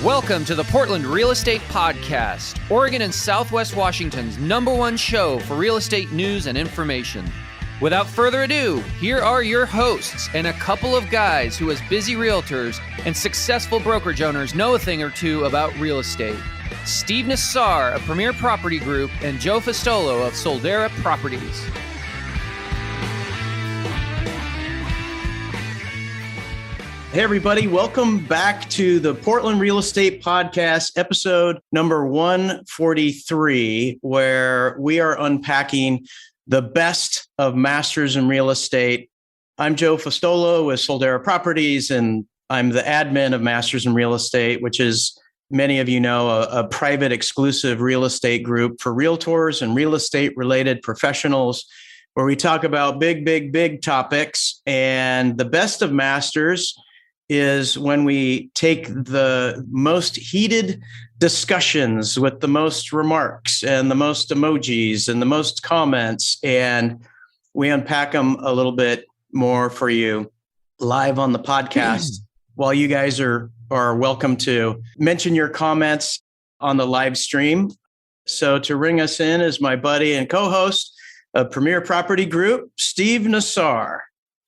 Welcome to the Portland Real Estate Podcast, Oregon and Southwest Washington's #1 show for real estate news and information. Without further ado, here are your hosts and a couple of guys who, as busy realtors and successful brokerage owners, know a thing or two about real estate. Steve Nassar of Premier Property Group and Joe Fistolo of Soldera Properties. Hey, everybody. Welcome back to the Portland Real Estate Podcast, episode number 143, where we are unpacking the best of masters in real estate. I'm Joe Fistolo with Soldera Properties, and I'm the admin of Masters in Real Estate, which is, many of you know, a private exclusive real estate group for realtors and real estate related professionals, where we talk about big topics. And the best of masters is when we take the most heated discussions with the most remarks and the most emojis and the most comments, and we unpack them a little bit more for you live on the podcast. While you guys are welcome to mention your comments on the live stream. So to ring us in is my buddy and co-host of Premier Property Group, Steve Nassar.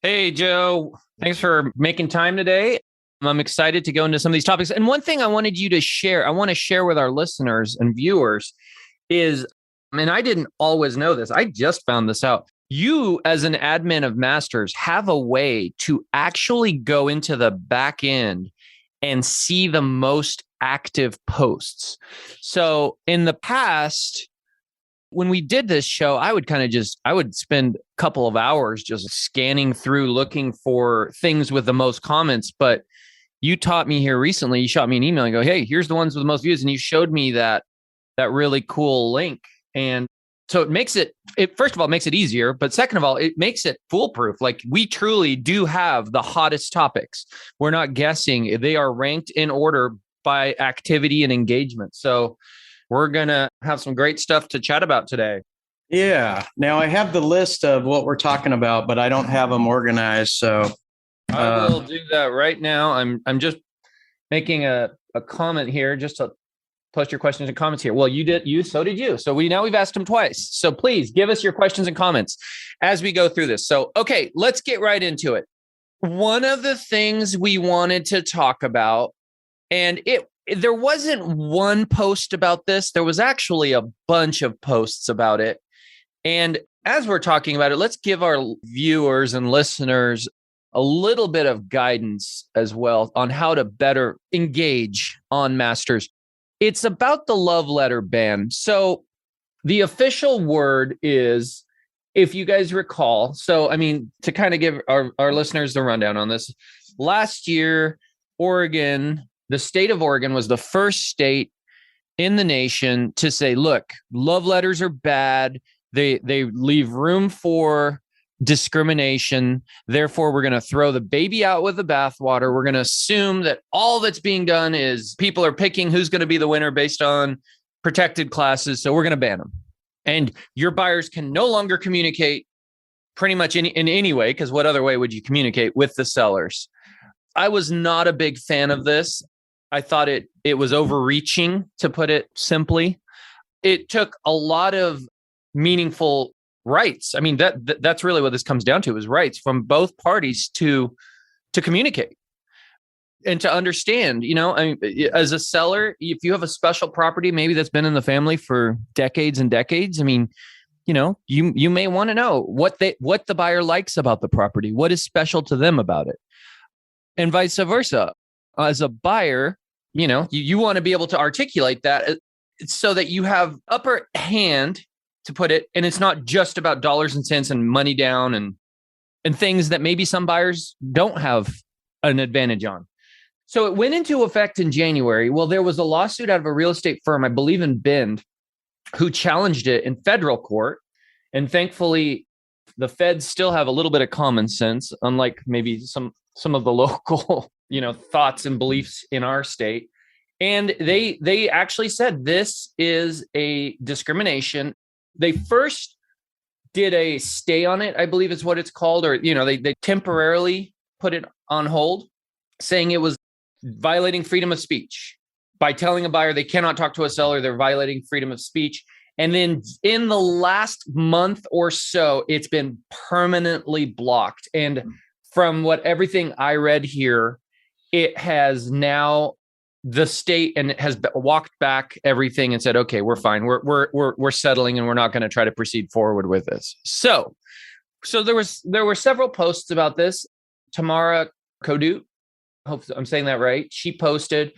Hey, Joe. Thanks for making time today. I'm excited to go into some of these topics. And one thing I wanted you to share, I want to share with our listeners and viewers is, and I didn't always know this, I just found this out. You, as an admin of Masters, have a way to actually go into the back end and see the most active posts. So in the past, when we did this show, I would spend a couple of hours just scanning through, looking for things with the most comments. But you taught me here recently, you shot me an email and go, hey, here's the ones with the most views. And you showed me that really cool link. And so it makes it, first of all, it makes it easier. But second of all, it makes it foolproof. Like, we truly do have the hottest topics. We're not guessing. They are ranked in order by activity and engagement. So we're going to have some great stuff to chat about today. Yeah. Now I have the list of what we're talking about, but I don't have them organized. So I will do that right now. I'm just making a comment here just to post your questions and comments here. Well, so did you. So we've asked them twice. So please give us your questions and comments as we go through this. So, okay, let's get right into it. One of the things we wanted to talk about, and there wasn't one post about this. There was actually a bunch of posts about it. And as we're talking about it, let's give our viewers and listeners a little bit of guidance as well on how to better engage on Masters. It's about the love letter ban. So the official word is, if you guys recall, to kind of give our listeners the rundown on this, last year, Oregon, the state of Oregon was the first state in the nation to say, look, love letters are bad. They leave room for discrimination. Therefore, we're going to throw the baby out with the bathwater. We're going to assume that all that's being done is people are picking who's going to be the winner based on protected classes. So we're going to ban them. And your buyers can no longer communicate pretty much in any way, because what other way would you communicate with the sellers? I was not a big fan of this. I thought it was overreaching, to put it simply. It took a lot of meaningful rights. I mean, that's really what this comes down to, is rights from both parties to communicate and to understand. As a seller, if you have a special property, maybe that's been in the family for decades and decades, you may want to know what the buyer likes about the property, what is special to them about it, and vice versa. As a buyer, you want to be able to articulate that so that you have upper hand, to put it, and it's not just about dollars and cents and money down and things that maybe some buyers don't have an advantage on. So it went into effect in January. Well, there was a lawsuit out of a real estate firm, I believe in Bend, who challenged it in federal court. And thankfully, the feds still have a little bit of common sense, unlike maybe some of the local, thoughts and beliefs in our state. And they actually said this is a discrimination. They first did a stay on it, I believe is what it's called, or, they temporarily put it on hold, saying it was violating freedom of speech. by telling a buyer they cannot talk to a seller, they're violating freedom of speech. And then in the last month or so, it's been permanently blocked. And from everything I read here, it has now the state and it has walked back everything and said, okay, we're fine. We're settling and we're not going to try to proceed forward with this. So there were several posts about this. Tamara Kodut, hope I'm saying that right. She posted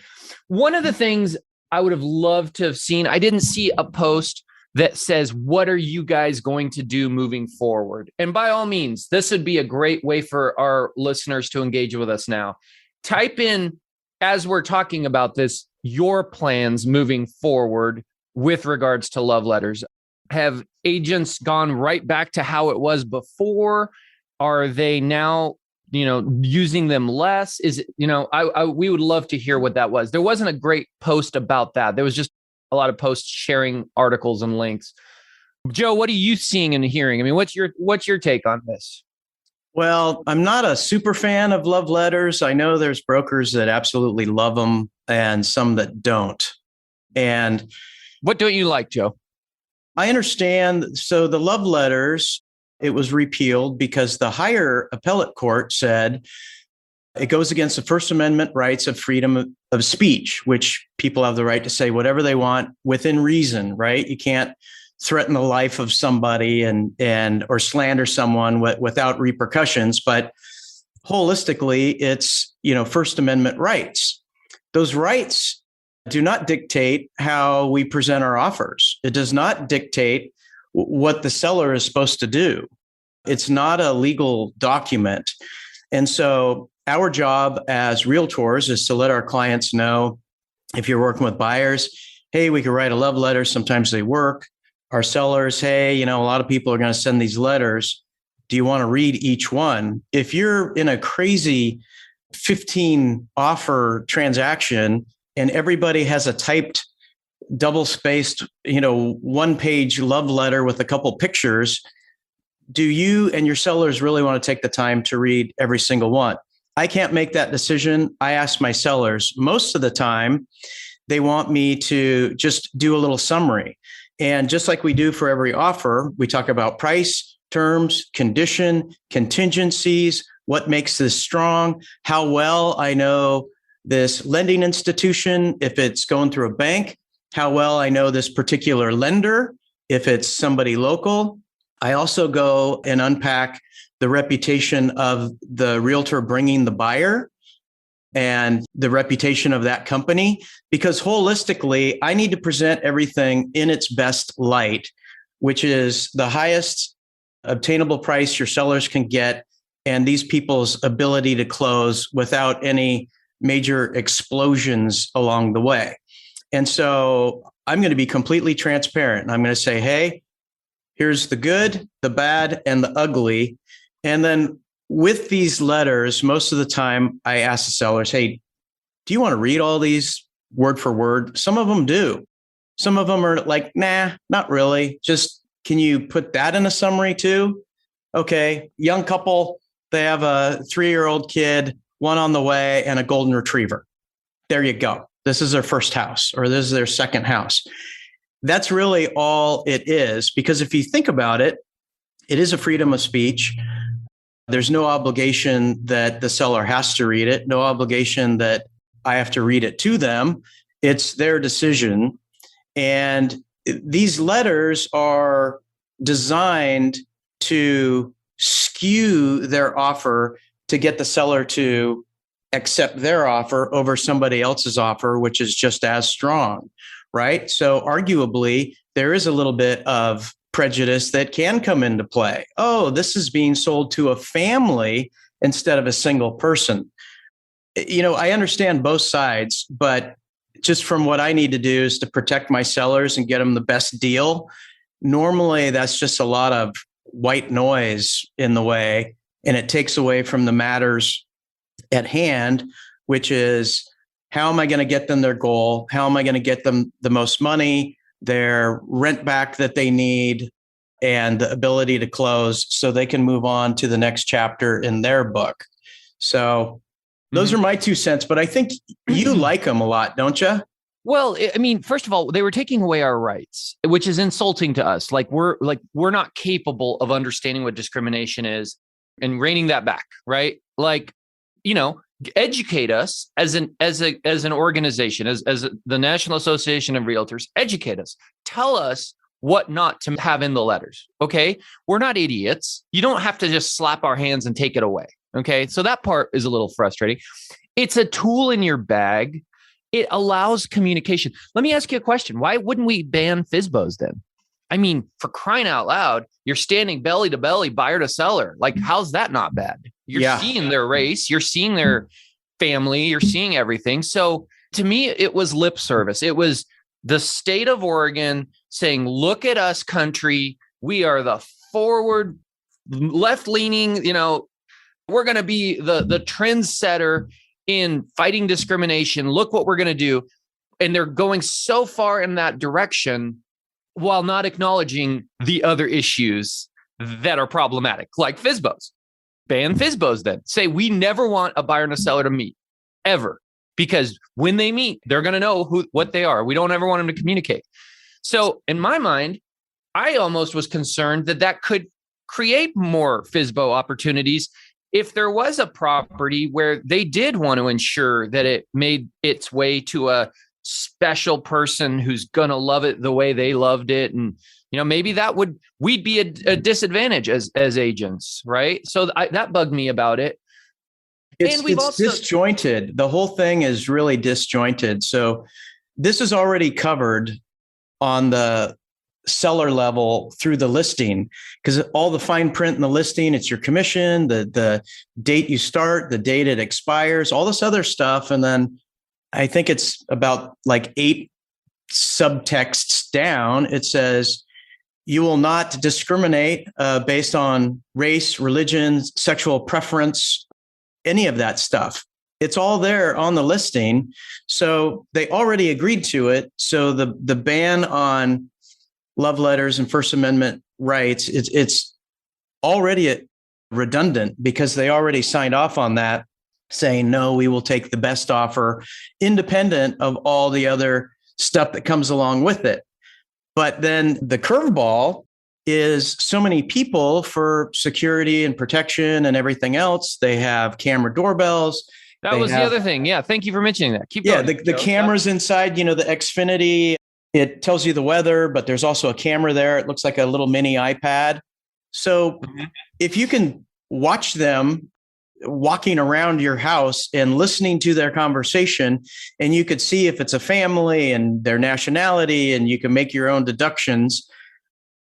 one of the things I would have loved to have seen. I didn't see a post that says, what are you guys going to do moving forward? And by all means, this would be a great way for our listeners to engage with us now. Type in, as we're talking about this, your plans moving forward with regards to love letters. Have agents gone right back to how it was before? Are they now, using them less? Is it, we would love to hear what that was. There wasn't a great post about that. There was just a lot of posts sharing articles and links. Joe, what are you seeing and hearing? I mean, what's your take on this? Well, I'm not a super fan of love letters. I know there's brokers that absolutely love them and some that don't. And what don't you like, Joe? I understand. So the love letters, it was repealed because the higher appellate court said it goes against the First Amendment rights of freedom of speech, which people have the right to say whatever they want within reason, right? You can't threaten the life of somebody and or slander someone without repercussions. But holistically, it's, First Amendment rights. Those rights do not dictate how we present our offers. It does not dictate what the seller is supposed to do. It's not a legal document. And so our job as realtors is to let our clients know, if you're working with buyers, hey, we can write a love letter. Sometimes they work. Our sellers, hey, a lot of people are going to send these letters. Do you want to read each one? If you're in a crazy 15 offer transaction and everybody has a typed, double-spaced, one-page love letter with a couple pictures, do you and your sellers really want to take the time to read every single one? I can't make that decision. I ask my sellers. Most of the time, they want me to just do a little summary. And just like we do for every offer, we talk about price, terms, condition, contingencies, what makes this strong, how well I know this lending institution, if it's going through a bank, how well I know this particular lender, if it's somebody local. I also go and unpack the reputation of the realtor bringing the buyer and the reputation of that company, because holistically, I need to present everything in its best light, which is the highest obtainable price your sellers can get and these people's ability to close without any major explosions along the way. And so I'm going to be completely transparent. I'm going to say, hey, here's the good, the bad, and the ugly. And then with these letters, most of the time I ask the sellers, hey, do you want to read all these word for word? Some of them do. Some of them are like, nah, not really. Just, can you put that in a summary too? Okay, young couple, they have a 3-year-old kid, one on the way, and a golden retriever. There you go. This is their first house, or this is their second house. That's really all it is, because if you think about it, it is a freedom of speech. There's no obligation that the seller has to read it, no obligation that I have to read it to them. It's their decision. And these letters are designed to skew their offer to get the seller to accept their offer over somebody else's offer, which is just as strong, right? So arguably, there is a little bit of prejudice that can come into play. Oh, this is being sold to a family instead of a single person. I understand both sides, but just from what I need to do is to protect my sellers and get them the best deal. Normally, that's just a lot of white noise in the way, and it takes away from the matters at hand, which is, how am I going to get them their goal? How am I going to get them the most money, their rent back that they need, and the ability to close so they can move on to the next chapter in their book? So those are my 2 cents, but I think you like them a lot, don't you? Well, I mean, first of all, they were taking away our rights, which is insulting to us. We're not capable of understanding what discrimination is and reining that back, right? Like, you know, educate us as an organization, as the National Association of Realtors. Educate us. Tell us what not to have in the letters. Okay, we're not idiots. You don't have to just slap our hands and take it away. Okay, so that part is a little frustrating. It's a tool in your bag. It allows communication. Let me ask you a question. Why wouldn't we ban FSBOs then? I mean, for crying out loud, you're standing belly to belly, buyer to seller. Like, how's that not bad? You're seeing their race. You're seeing their family. You're seeing everything. So to me, it was lip service. It was the state of Oregon saying, look at us, country. We are the forward, left-leaning, we're going to be the trendsetter in fighting discrimination. Look what we're going to do. And they're going so far in that direction while not acknowledging the other issues that are problematic, like FSBOs. Ban FSBOs then. Say we never want a buyer and a seller to meet, ever. Because when they meet, they're going to know what they are. We don't ever want them to communicate. So in my mind, I almost was concerned that could create more FSBO opportunities if there was a property where they did want to ensure that it made its way to a special person who's going to love it the way they loved it. And, maybe we'd be a disadvantage as agents, right? So that bugged me about it. It's disjointed. The whole thing is really disjointed. So this is already covered on the seller level through the listing, because all the fine print in the listing, it's your commission, the date you start, the date it expires, all this other stuff. And then I think it's about like 8 subtexts down. It says, you will not discriminate based on race, religion, sexual preference, any of that stuff. It's all there on the listing. So they already agreed to it. So the ban on love letters and First Amendment rights, it's already redundant because they already signed off on that, saying, no, we will take the best offer independent of all the other stuff that comes along with it. But then the curveball is so many people for security and protection and everything else. They have camera doorbells. That was the other thing. Yeah. Thank you for mentioning that. Keep going. The cameras inside, the Xfinity, it tells you the weather, but there's also a camera there. It looks like a little mini iPad. So if you can watch them walking around your house and listening to their conversation, and you could see if it's a family and their nationality, and you can make your own deductions,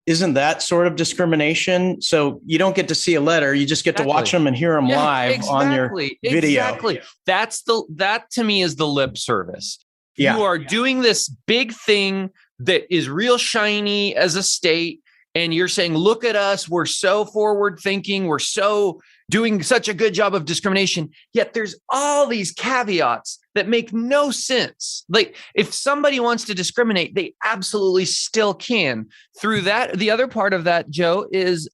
isn't that sort of discrimination? So you don't get to see a letter. You just get to watch them and hear them live on your video. Exactly. That to me is the lip service. Yeah. You are doing this big thing that is real shiny as a state. And you're saying, look at us. We're so forward thinking. We're so doing such a good job of discrimination. Yet there's all these caveats that make no sense. Like, if somebody wants to discriminate, they absolutely still can. Through that, the other part of that, Joe, is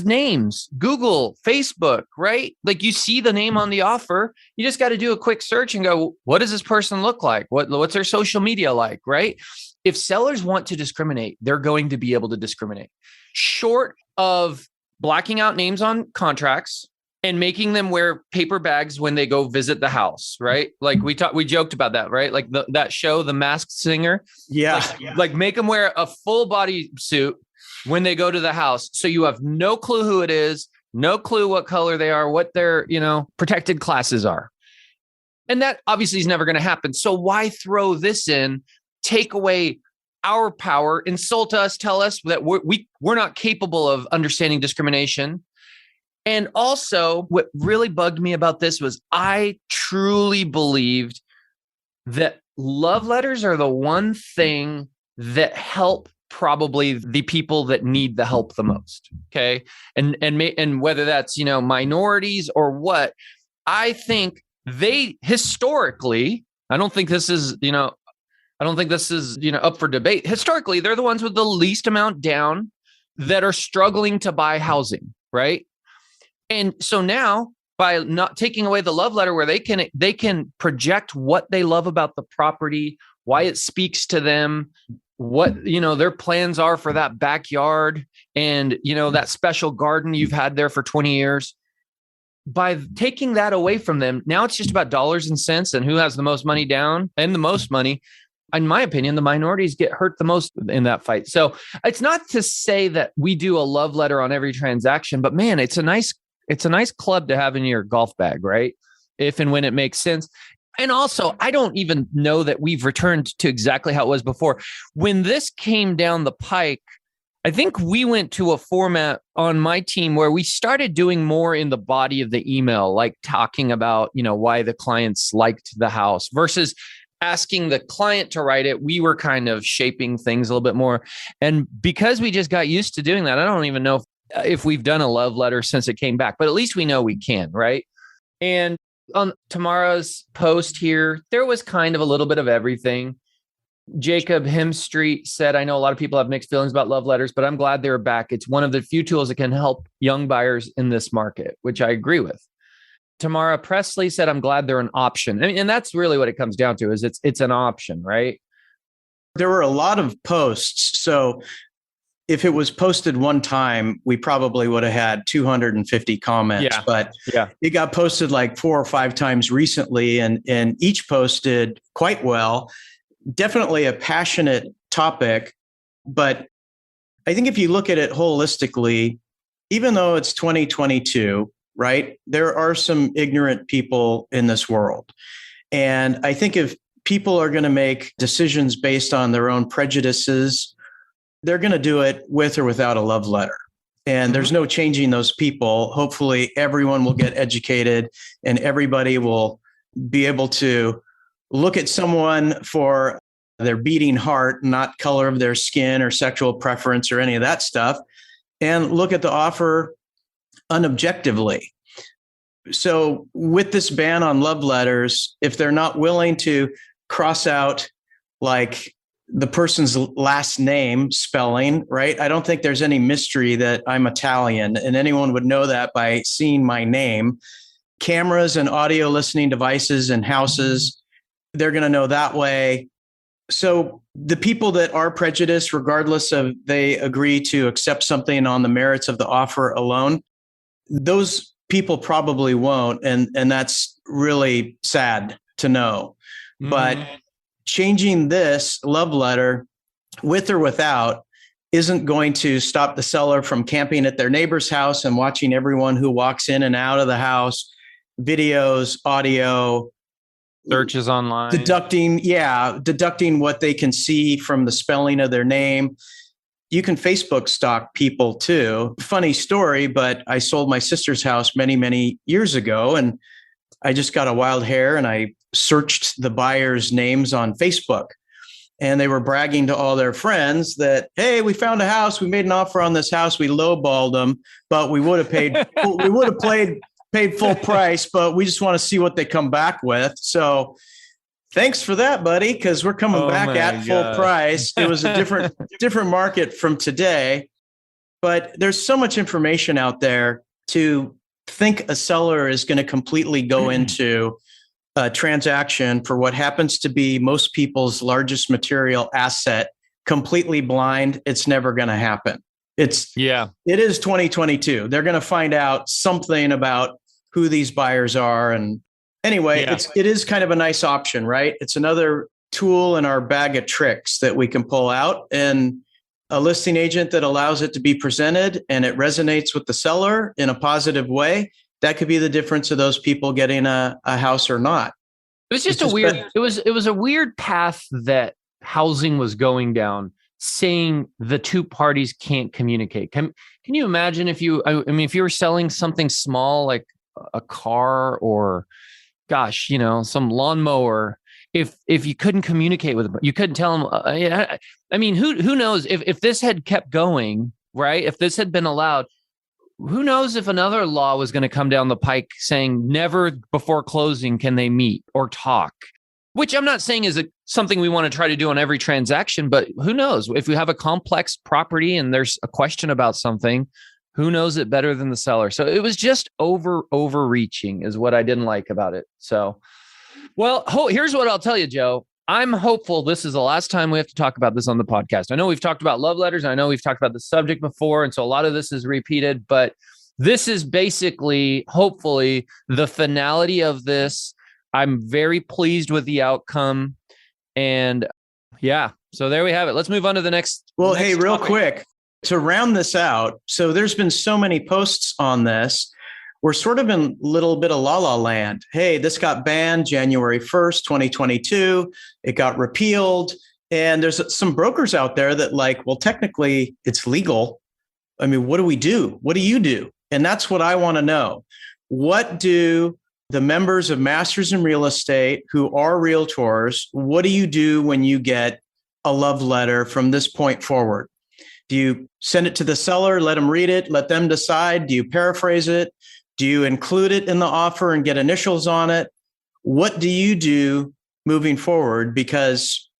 names. Google, Facebook, right? Like, you see the name on the offer. You just got to do a quick search and go, what does this person look like? What's their social media like, right? If sellers want to discriminate, they're going to be able to discriminate. Short of blacking out names on contracts and making them wear paper bags when they go visit the house, right? Like we joked about that, right? Like that show, The Masked Singer. Yeah. Like make them wear a full body suit when they go to the house. So you have no clue who it is, no clue what color they are, what their, protected classes are. And that obviously is never going to happen. So why throw this in? Take away our power, insult us, tell us that we're not capable of understanding discrimination. And also, what really bugged me about this was I truly believed that love letters are the one thing that help probably the people that need the help the most. Okay. And whether that's, minorities or what, I think they historically, I don't think this is up for debate. Historically, they're the ones with the least amount down that are struggling to buy housing, right? And so now, by not taking away the love letter where they can project what they love about the property, why it speaks to them, what, their plans are for that backyard and, that special garden you've had there for 20 years. By taking that away from them, now it's just about dollars and cents and who has the most money down and the most money. In my opinion, the minorities get hurt the most in that fight. So it's not to say that we do a love letter on every transaction, but man, it's a nice club to have in your golf bag, right? If and when it makes sense. And also, I don't even know that we've returned to exactly how it was before. When this came down the pike, I think we went to a format on my team where we started doing more in the body of the email, like talking about, why the clients liked the house versus asking the client to write it. We were kind of shaping things a little bit more. And because we just got used to doing that, I don't even know if we've done a love letter since it came back, but at least we know we can, right? And on Tamara's post here, there was kind of a little bit of everything. Jacob Hemstreet said, I know a lot of people have mixed feelings about love letters, but I'm glad they're back. It's one of the few tools that can help young buyers in this market, which I agree with. Tamara Presley said, I'm glad they're an option. And that's really what it comes down to, is it's an option, right? There were a lot of posts. So if it was posted one time, we probably would have had 250 comments, but it got posted like 4 or 5 times recently, and each posted quite well. Definitely a passionate topic, but I think if you look at it holistically, even though it's 2022, right, there are some ignorant people in this world. And I think if people are going to make decisions based on their own prejudices, they're going to do it with or without a love letter. And there's no changing those people. Hopefully everyone will get educated and everybody will be able to look at someone for their beating heart, not color of their skin or sexual preference or any of that stuff, and look at the offer unobjectively. So with this ban on love letters, if they're not willing to cross out like the person's last name spelling, right? I don't think there's any mystery that I'm Italian, and anyone would know that by seeing my name. Cameras and audio listening devices in houses, they're going to know that way. So the people that are prejudiced, regardless of they agree to accept something on the merits of the offer alone, those people probably won't. And that's really sad to know. But changing this love letter with or without isn't going to stop the seller from camping at their neighbor's house and watching everyone who walks in and out of the house, videos, audio, searches online, deducting what they can see from the spelling of their name. You can Facebook stalk people too. Funny story, but I sold my sister's house many, many years ago, and I just got a wild hair and I searched the buyers' names on Facebook. And they were bragging to all their friends that, hey, we found a house. We made an offer on this house. We lowballed them, but we would have paid full price, but we just want to see what they come back with. So thanks for that, buddy, because we're coming back at full price. It was a different market from today, but there's so much information out there to think a seller is going to completely go into a transaction for what happens to be most people's largest material asset, completely blind. It's never going to happen. It is 2022. They're going to find out something about who these buyers are. And anyway, it is kind of a nice option, right? It's another tool in our bag of tricks that we can pull out, and a listing agent that allows it to be presented and it resonates with the seller in a positive way. That could be the difference of those people getting a house or not. It was just it was a weird path that housing was going down, saying the two parties can't communicate. Can you imagine if you were selling something small like a car or some lawnmower, if you couldn't communicate with them, you couldn't tell them. Who knows if this had kept going, right? If this had been allowed, who knows if another law was going to come down the pike saying never before closing can they meet or talk, which I'm not saying is something we want to try to do on every transaction, but who knows if we have a complex property and there's a question about something, who knows it better than the seller? So it was just overreaching is what I didn't like about it. So, well, here's what I'll tell you, Joe. I'm hopeful this is the last time we have to talk about this on the podcast. I know we've talked about love letters. And I know we've talked about the subject before. And so a lot of this is repeated, but this is basically, hopefully, the finality of this. I'm very pleased with the outcome. And yeah, so there we have it. Let's move on to the next. Well, next hey, real topic. quick to round this out. So there's been so many posts on this. We're sort of in a little bit of la land. Hey, this got banned January 1st, 2022. It got repealed. And there's some brokers out there that like, well, technically it's legal. I mean, what do we do? What do you do? And that's what I want to know. What do the members of Masters in Real Estate who are realtors, what do you do when you get a love letter from this point forward? Do you send it to the seller, let them read it, let them decide? Do you paraphrase it? Do you include it in the offer and get initials on it? What do you do moving forward? Because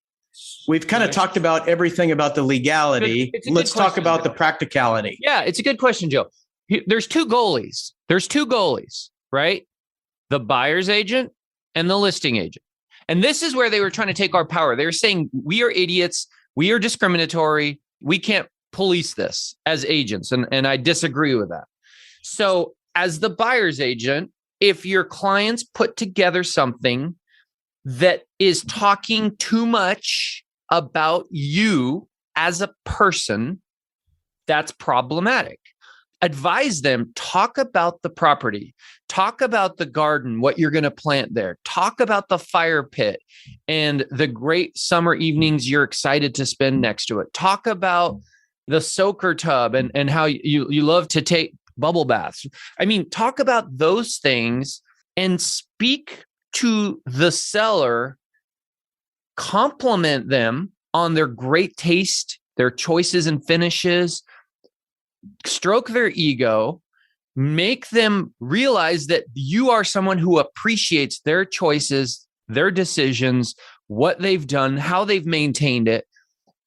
we've kind of talked about everything about the legality. Let's talk about the practicality. Yeah, it's a good question, Joe. There's two goalies. Right? The buyer's agent and the listing agent. And this is where they were trying to take our power. They were saying, we are idiots. We are discriminatory. We can't police this as agents. And I disagree with that. So as the buyer's agent, if your clients put together something that is talking too much about you as a person, that's problematic. Advise them, talk about the property, talk about the garden, what you're going to plant there, talk about the fire pit and the great summer evenings you're excited to spend next to it. Talk about the soaker tub and how you love to take bubble baths. I mean, talk about those things and speak to the seller, compliment them on their great taste, their choices and finishes, stroke their ego, make them realize that you are someone who appreciates their choices, their decisions, what they've done, how they've maintained it.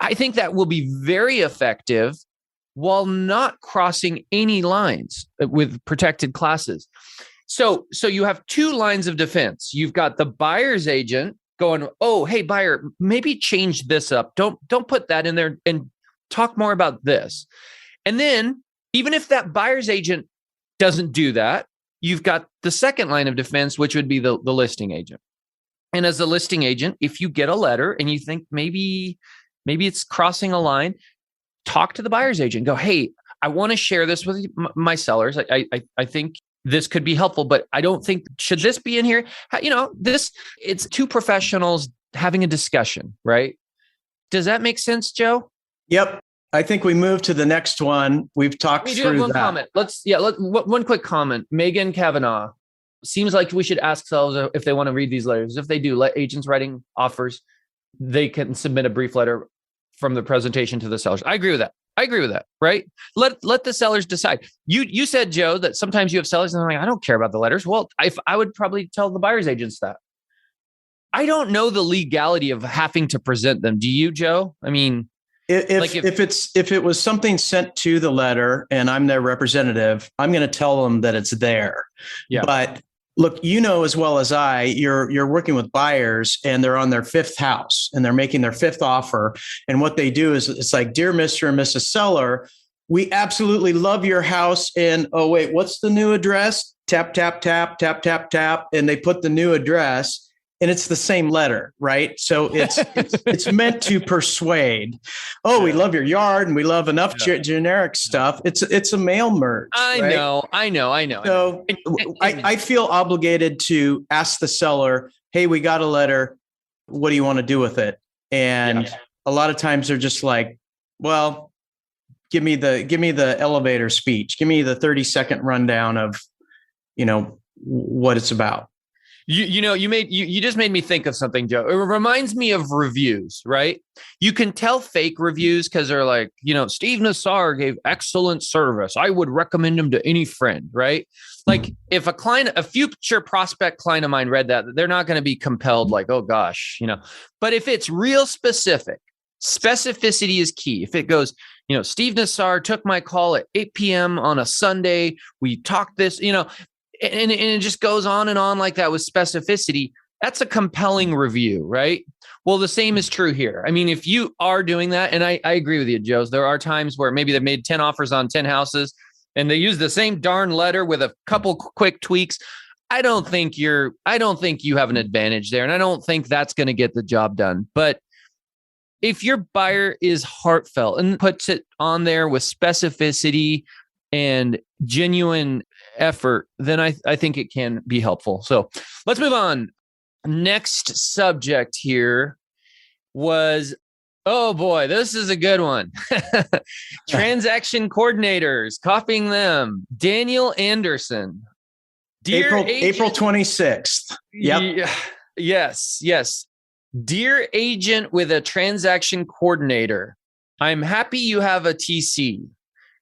I think that will be very effective while not crossing any lines with protected classes. So you have two lines of defense. You've got the buyer's agent going, oh, hey, buyer, maybe change this up. Don't put that in there and talk more about this. And then even if that buyer's agent doesn't do that, you've got the second line of defense, which would be the listing agent. And as a listing agent, if you get a letter and you think maybe it's crossing a line, talk to the buyer's agent. Go, hey, I want to share this with my sellers. I think this could be helpful, but I don't think, should this be in here? It's two professionals having a discussion, right? Does that make sense, Joe? Yep. I think we move to the next one. We've talked through one that. Comment. One quick comment. Megan Kavanaugh. Seems like we should ask sellers if they want to read these letters. If they do, let agents writing offers, they can submit a brief letter from the presentation to the sellers. I agree with that. Right? Let the sellers decide. You said, Joe, that sometimes you have sellers and they're like, I don't care about the letters. Well, I would probably tell the buyer's agents that. I don't know the legality of having to present them. Do you, Joe? I mean, if it was something sent to the letter and I'm their representative, I'm going to tell them that it's there. Yeah. But look, as well as I, you're working with buyers and they're on their fifth house and they're making their fifth offer. And what they do is it's like, dear Mr. and Mrs. Seller, we absolutely love your house. And oh, wait, what's the new address? Tap, tap, tap, tap, tap, tap. And they put the new address. And it's the same letter, right? So it's meant to persuade. Oh, we love your yard and we love enough generic stuff. It's a mail merge. I know. So I feel obligated to ask the seller, hey, we got a letter. What do you want to do with it? And a lot of times they're just like, well, give me the elevator speech. Give me the 30-second rundown of, what it's about. You just made me think of something, Joe. It reminds me of reviews, right? You can tell fake reviews because they're like, Steve Nassar gave excellent service. I would recommend him to any friend, right? Like if a future prospect client of mine read that, they're not going to be compelled like, oh gosh, But if it's real specific, specificity is key. If it goes, Steve Nassar took my call at 8 p.m. on a Sunday. We talked this, and it just goes on and on like that with specificity. That's a compelling review, right? Well, the same is true here. I mean, if you are doing that, and I agree with you, Joe, there are times where maybe they've made 10 offers on 10 houses and they use the same darn letter with a couple quick tweaks. I don't think you have an advantage there. And I don't think that's going to get the job done. But if your buyer is heartfelt and puts it on there with specificity and genuine effort, then I think it can be helpful. So let's move on. Next subject here was, oh boy, this is a good one. Transaction coordinators, copying them. Daniel Anderson. Dear April 26th. Yep. Yes. Dear agent with a transaction coordinator, I'm happy you have a TC.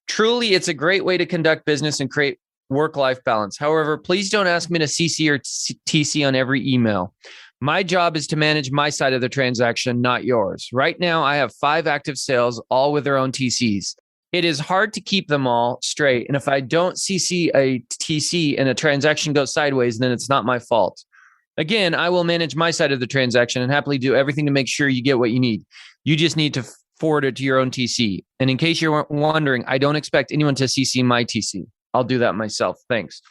Truly, it's a great way to conduct business and create work-life balance. However, please don't ask me to CC or TC on every email. My job is to manage my side of the transaction, not yours. Right now, I have 5 active sales, all with their own TCs. It is hard to keep them all straight. And if I don't CC a TC and a transaction goes sideways, then it's not my fault. Again, I will manage my side of the transaction and happily do everything to make sure you get what you need. You just need to forward it to your own TC. And in case you're wondering, I don't expect anyone to CC my TC. I'll do that myself. Thanks.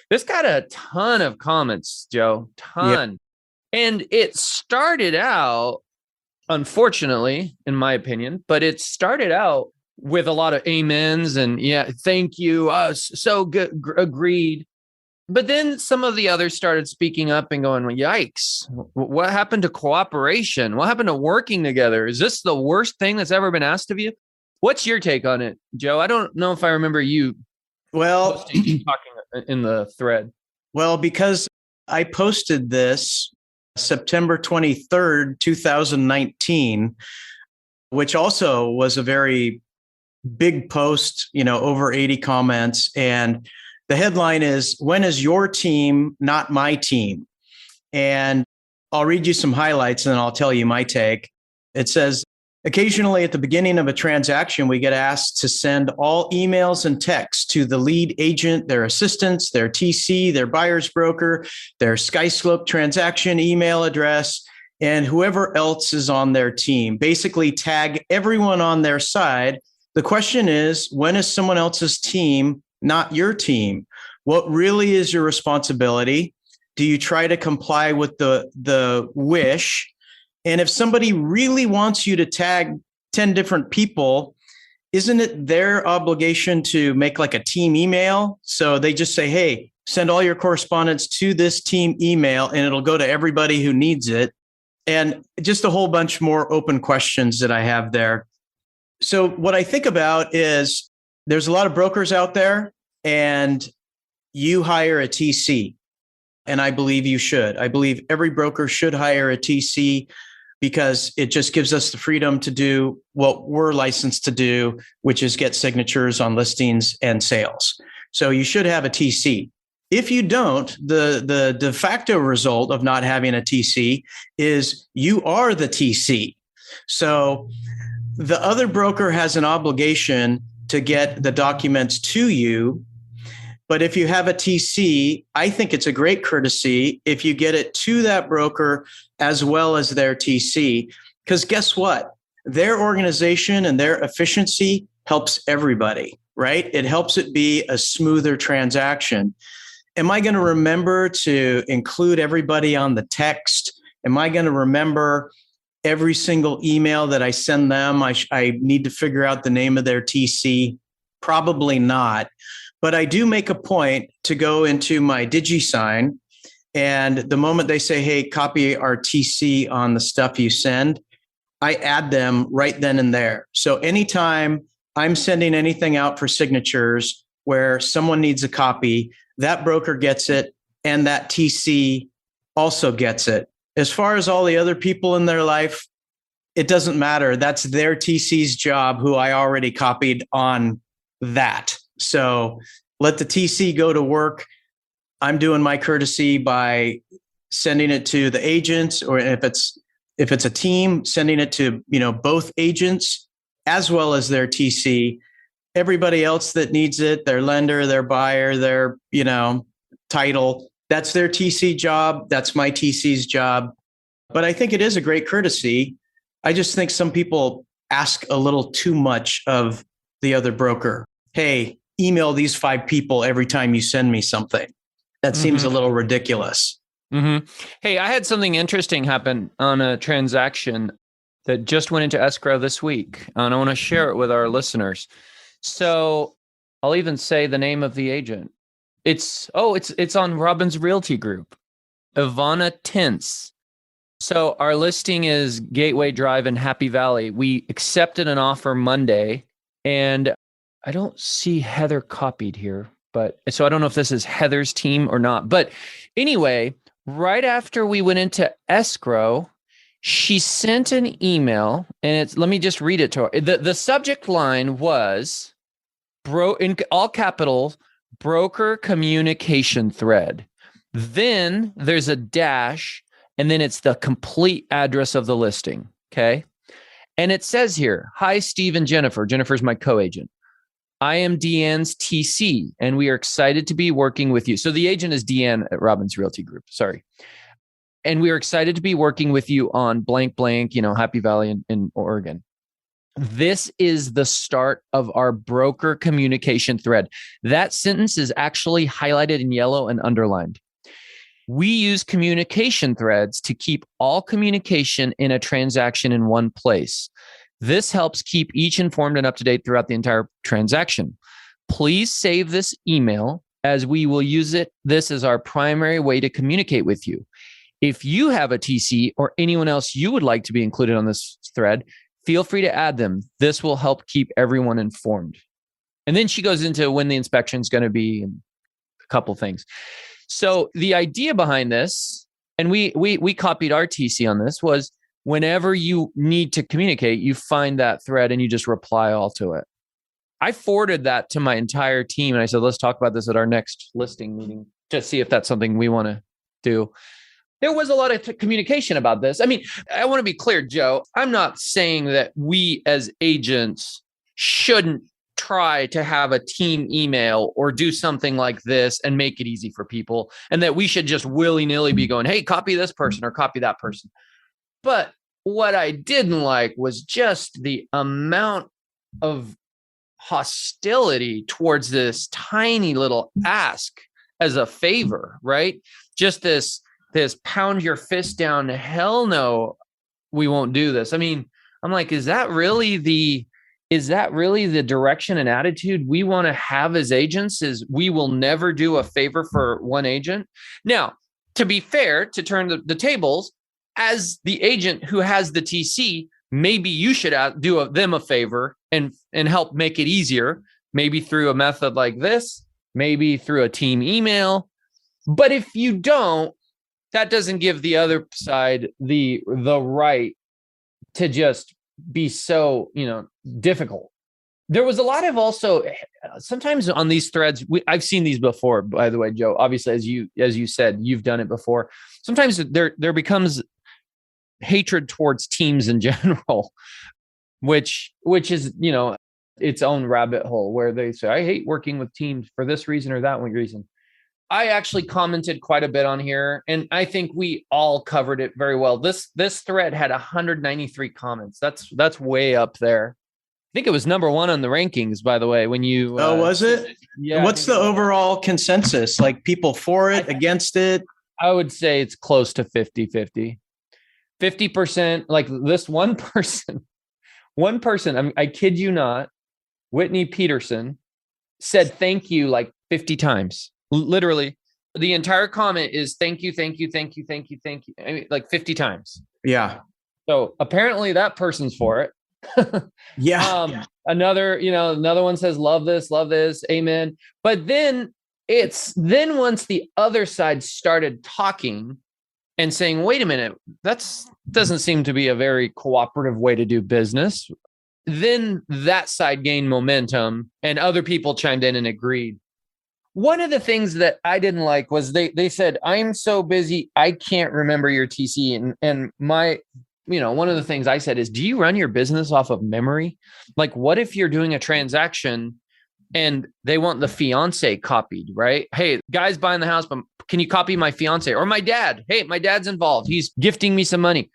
This got a ton of comments, Joe. Ton. Yeah. And it started out, unfortunately, in my opinion, but it started out with a lot of amens and thank you. So good. Agreed. But then some of the others started speaking up and going, well, yikes, what happened to cooperation? What happened to working together? Is this the worst thing that's ever been asked of you? What's your take on it, Joe? I don't know if I remember you talking in the thread. Well, because I posted this September 23rd, 2019, which also was a very big post, over 80 comments. And the headline is, when is your team not my team? And I'll read you some highlights and then I'll tell you my take. It says, occasionally at the beginning of a transaction, we get asked to send all emails and texts to the lead agent, their assistants, their TC, their buyer's broker, their SkySlope transaction email address, and whoever else is on their team. Basically, tag everyone on their side. The question is, when is someone else's team not your team? What really is your responsibility? Do you try to comply with the wish? And if somebody really wants you to tag 10 different people, isn't it their obligation to make like a team email? So they just say, hey, send all your correspondence to this team email and it'll go to everybody who needs it. And just a whole bunch more open questions that I have there. So what I think about is there's a lot of brokers out there and you hire a TC. And I believe you should. I believe every broker should hire a TC because it just gives us the freedom to do what we're licensed to do, which is get signatures on listings and sales. So you should have a TC. If you don't, the de facto result of not having a TC is you are the TC. So the other broker has an obligation to get the documents to you. But if you have a TC, I think it's a great courtesy if you get it to that broker as well as their TC. Because guess what? Their organization and their efficiency helps everybody, right? It helps it be a smoother transaction. Am I going to remember to include everybody on the text? Am I going to remember every single email that I send them? I need to figure out the name of their TC. Probably not. But I do make a point to go into my DigiSign. And the moment they say, hey, copy our TC on the stuff you send, I add them right then and there. So anytime I'm sending anything out for signatures where someone needs a copy, that broker gets it and that TC also gets it. As far as all the other people in their life, it doesn't matter. That's their TC's job, who I already copied on that. So let the TC go to work. I'm doing my courtesy by sending it to the agents, or if it's a team, sending it to both agents as well as their TC. Everybody else that needs it, their lender, their buyer, their title, That's their TC job. That's my TC's job. But I think it is a great courtesy. I just think some people ask a little too much of the other broker. Hey, email these 5 people every time you send me something. That seems a little ridiculous. Hey, I had something interesting happen on a transaction that just went into escrow this week, and I want to share it with our listeners. So I'll even say the name of the agent. It's on Robbins Realty Group, Ivana Tintz. So our listing is Gateway Drive in Happy Valley. We accepted an offer Monday, and I don't see Heather copied here, but so I don't know if this is Heather's team or not. But anyway, right after we went into escrow, she sent an email, and let me just read it to her. The subject line was in all capitals, broker communication thread. Then there's a dash, and then it's the complete address of the listing. Okay. And it says here, hi, Steve and Jennifer. Jennifer's my co-agent. I am Deanne's TC, and we are excited to be working with you. So the agent is Deanne at Robbins Realty Group. Sorry. And we are excited to be working with you on blank, Happy Valley in Oregon. This is the start of our broker communication thread. That sentence is actually highlighted in yellow and underlined. We use communication threads to keep all communication in a transaction in one place. This helps keep each informed and up to date throughout the entire transaction. Please save this email, as we will use this as our primary way to communicate with you. If you have a TC or anyone else you would like to be included on this thread, feel free to add them. This will help keep everyone informed. And then she goes into when the inspection is going to be and a couple things. So the idea behind this, and we copied our TC on this, was whenever you need to communicate, you find that thread and you just reply all to it. I forwarded that to my entire team, and I said, let's talk about this at our next listing meeting to see if that's something we want to do. There was a lot of communication about this. I mean, I want to be clear, Joe. I'm not saying that we as agents shouldn't try to have a team email or do something like this and make it easy for people, and that we should just willy-nilly be going, hey, copy this person or copy that person. But what I didn't like was just the amount of hostility towards this tiny little ask as a favor, right? Just this pound your fist down, hell no, we won't do this. I mean, I'm like, is that really the direction and attitude we want to have as agents? Is we will never do a favor for one agent? Now, to be fair, to turn the tables, as the agent who has the TC, maybe you should do them a favor and help make it easier, maybe through a method like this, maybe through a team email. But if you don't, that doesn't give the other side the right to just be so, difficult. There was a lot of also sometimes on these threads, I've seen these before, by the way, Joe. Obviously, as you said, you've done it before. Sometimes there becomes hatred towards teams in general, which is, its own rabbit hole where they say, I hate working with teams for this reason or that one reason. I actually commented quite a bit on here, and I think we all covered it very well. This thread had 193 comments. That's way up there. I think it was number 1 on the rankings, by the way, when you... Oh, was it? Yeah. What's the overall consensus? Like people for it, against it? I would say it's close to 50-50. 50%, like this one person, I kid you not, Whitney Peterson, said thank you like 50 times. Literally, the entire comment is thank you, thank you, thank you, thank you, thank you. I mean, like 50 times. Yeah. So apparently that person's for it. Yeah. Another one says, love this, amen. But then once the other side started talking and saying, wait a minute, doesn't seem to be a very cooperative way to do business. Then that side gained momentum and other people chimed in and agreed. One of the things that I didn't like was they said, I'm so busy, I can't remember your TC. And my, one of the things I said is, do you run your business off of memory? Like, what if you're doing a transaction and they want the fiance copied, right? Hey, guy's buying the house, but can you copy my fiance or my dad? Hey, my dad's involved. He's gifting me some money.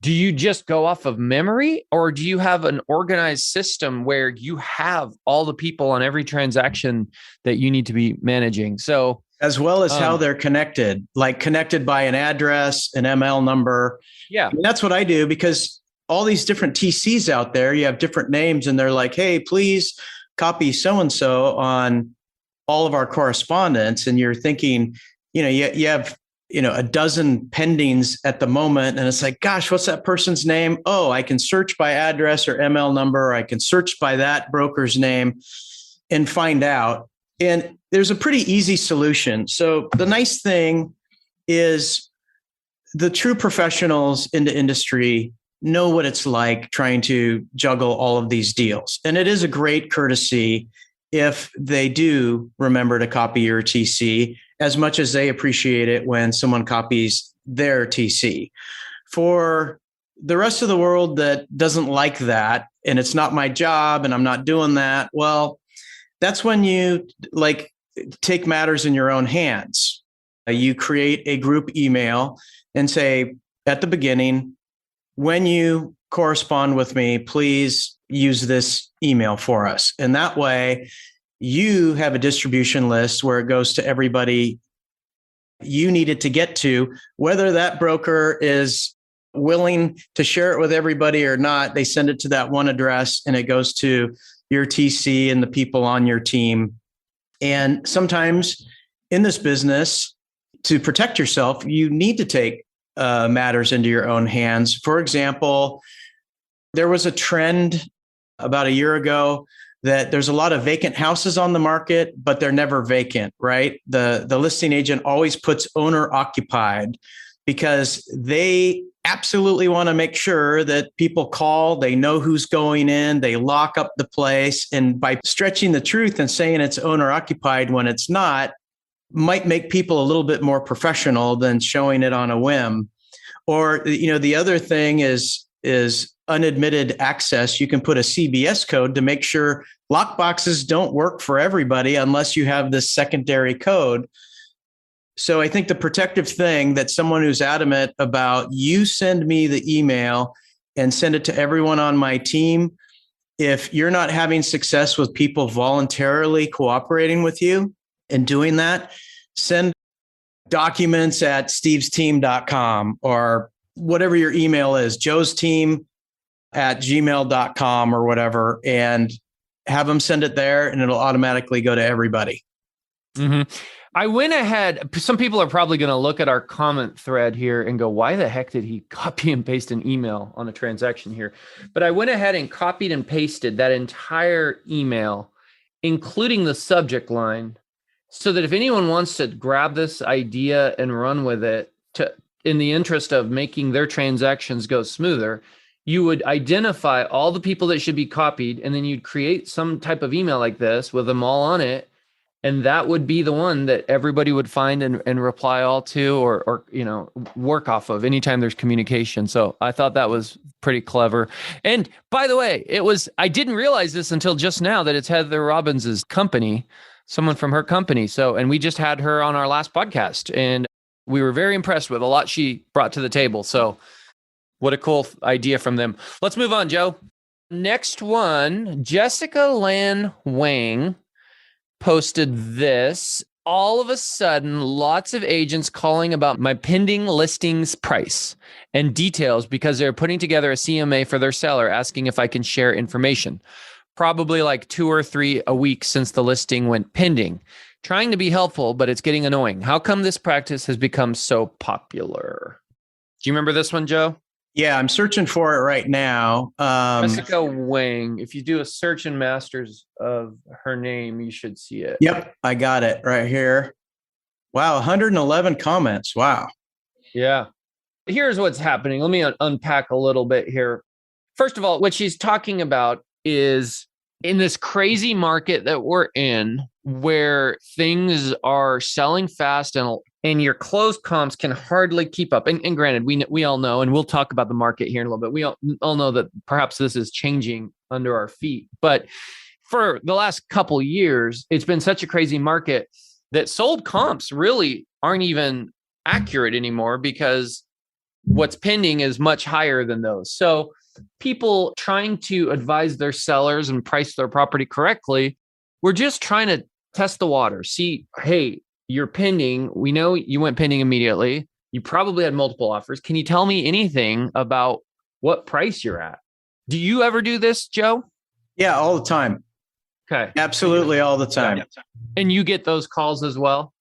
Do you just go off of memory, or do you have an organized system where you have all the people on every transaction that you need to be managing? So, as well as how they're connected, like connected by an address, an ML number. Yeah. And that's what I do, because all these different TCs out there, you have different names, and they're like, hey, please copy so-and-so on all of our correspondence. And you're thinking, you have, a dozen pendings at the moment. And it's like, gosh, what's that person's name? Oh, I can search by address or ML number. Or I can search by that broker's name and find out. And there's a pretty easy solution. So the nice thing is the true professionals in the industry know what it's like trying to juggle all of these deals. And it is a great courtesy if they do remember to copy your TC, as much as they appreciate it when someone copies their TC. For the rest of the world that doesn't like that, and it's not my job and I'm not doing that, well, that's when you take matters in your own hands. You create a group email and say at the beginning, when you correspond with me, please use this email for us. And that way you have a distribution list where it goes to everybody you need it to get to, whether that broker is willing to share it with everybody or not. They send it to that one address and it goes to your TC and the people on your team. And sometimes in this business, to protect yourself, you need to take matters into your own hands. For example, there was a trend about a year ago that there's a lot of vacant houses on the market, but they're never vacant, right? The listing agent always puts owner occupied because they absolutely want to make sure that people call, they know who's going in, they lock up the place. And by stretching the truth and saying it's owner occupied when it's not, might make people a little bit more professional than showing it on a whim. Or, the other thing is unadmitted access. You can put a CBS code to make sure lockboxes don't work for everybody unless you have this secondary code. So I think the protective thing that someone who's adamant about, you send me the email and send it to everyone on my team. If you're not having success with people voluntarily cooperating with you and doing that, send documents at stevesteam.com or whatever your email is, joesteam@gmail.com or whatever, and have them send it there and it'll automatically go to everybody. Mm-hmm. I went ahead. Some people are probably going to look at our comment thread here and go, why the heck did he copy and paste an email on a transaction here? But I went ahead and copied and pasted that entire email, including the subject line, so that if anyone wants to grab this idea and run with it in the interest of making their transactions go smoother, you would identify all the people that should be copied, and then you'd create some type of email like this with them all on it. And that would be the one that everybody would find and reply all to, or work off of anytime there's communication. So I thought that was pretty clever. And by the way, I didn't realize this until just now that it's Heather Robbins's company, someone from her company. So, and we just had her on our last podcast and we were very impressed with a lot she brought to the table. So what a cool idea from them. Let's move on, Joe. Next one, Jessica Lan Wang posted this. All of a sudden, lots of agents calling about my pending listings price and details because they're putting together a CMA for their seller, asking if I can share information. Probably like 2 or 3 a week since the listing went pending. Trying to be helpful, but it's getting annoying. How come this practice has become so popular? Do you remember this one, Joe? Yeah, I'm searching for it right now. Jessica Wang. If you do a search in Masters of her name, you should see it. Yep, I got it right here. Wow, 111 comments. Wow. Yeah. Here's what's happening. Let me unpack a little bit here. First of all, what she's talking about is in this crazy market that we're in, where things are selling fast and your closed comps can hardly keep up. And granted, we all know, and we'll talk about the market here in a little bit. We all know that perhaps this is changing under our feet, but for the last couple of years, it's been such a crazy market that sold comps really aren't even accurate anymore because what's pending is much higher than those. So people trying to advise their sellers and price their property correctly, we're just trying to test the water. See, hey, you're pending. We know you went pending immediately. You probably had multiple offers. Can you tell me anything about what price you're at? Do you ever do this, Joe? Yeah, all the time. Okay. Absolutely all the time. And you get those calls as well?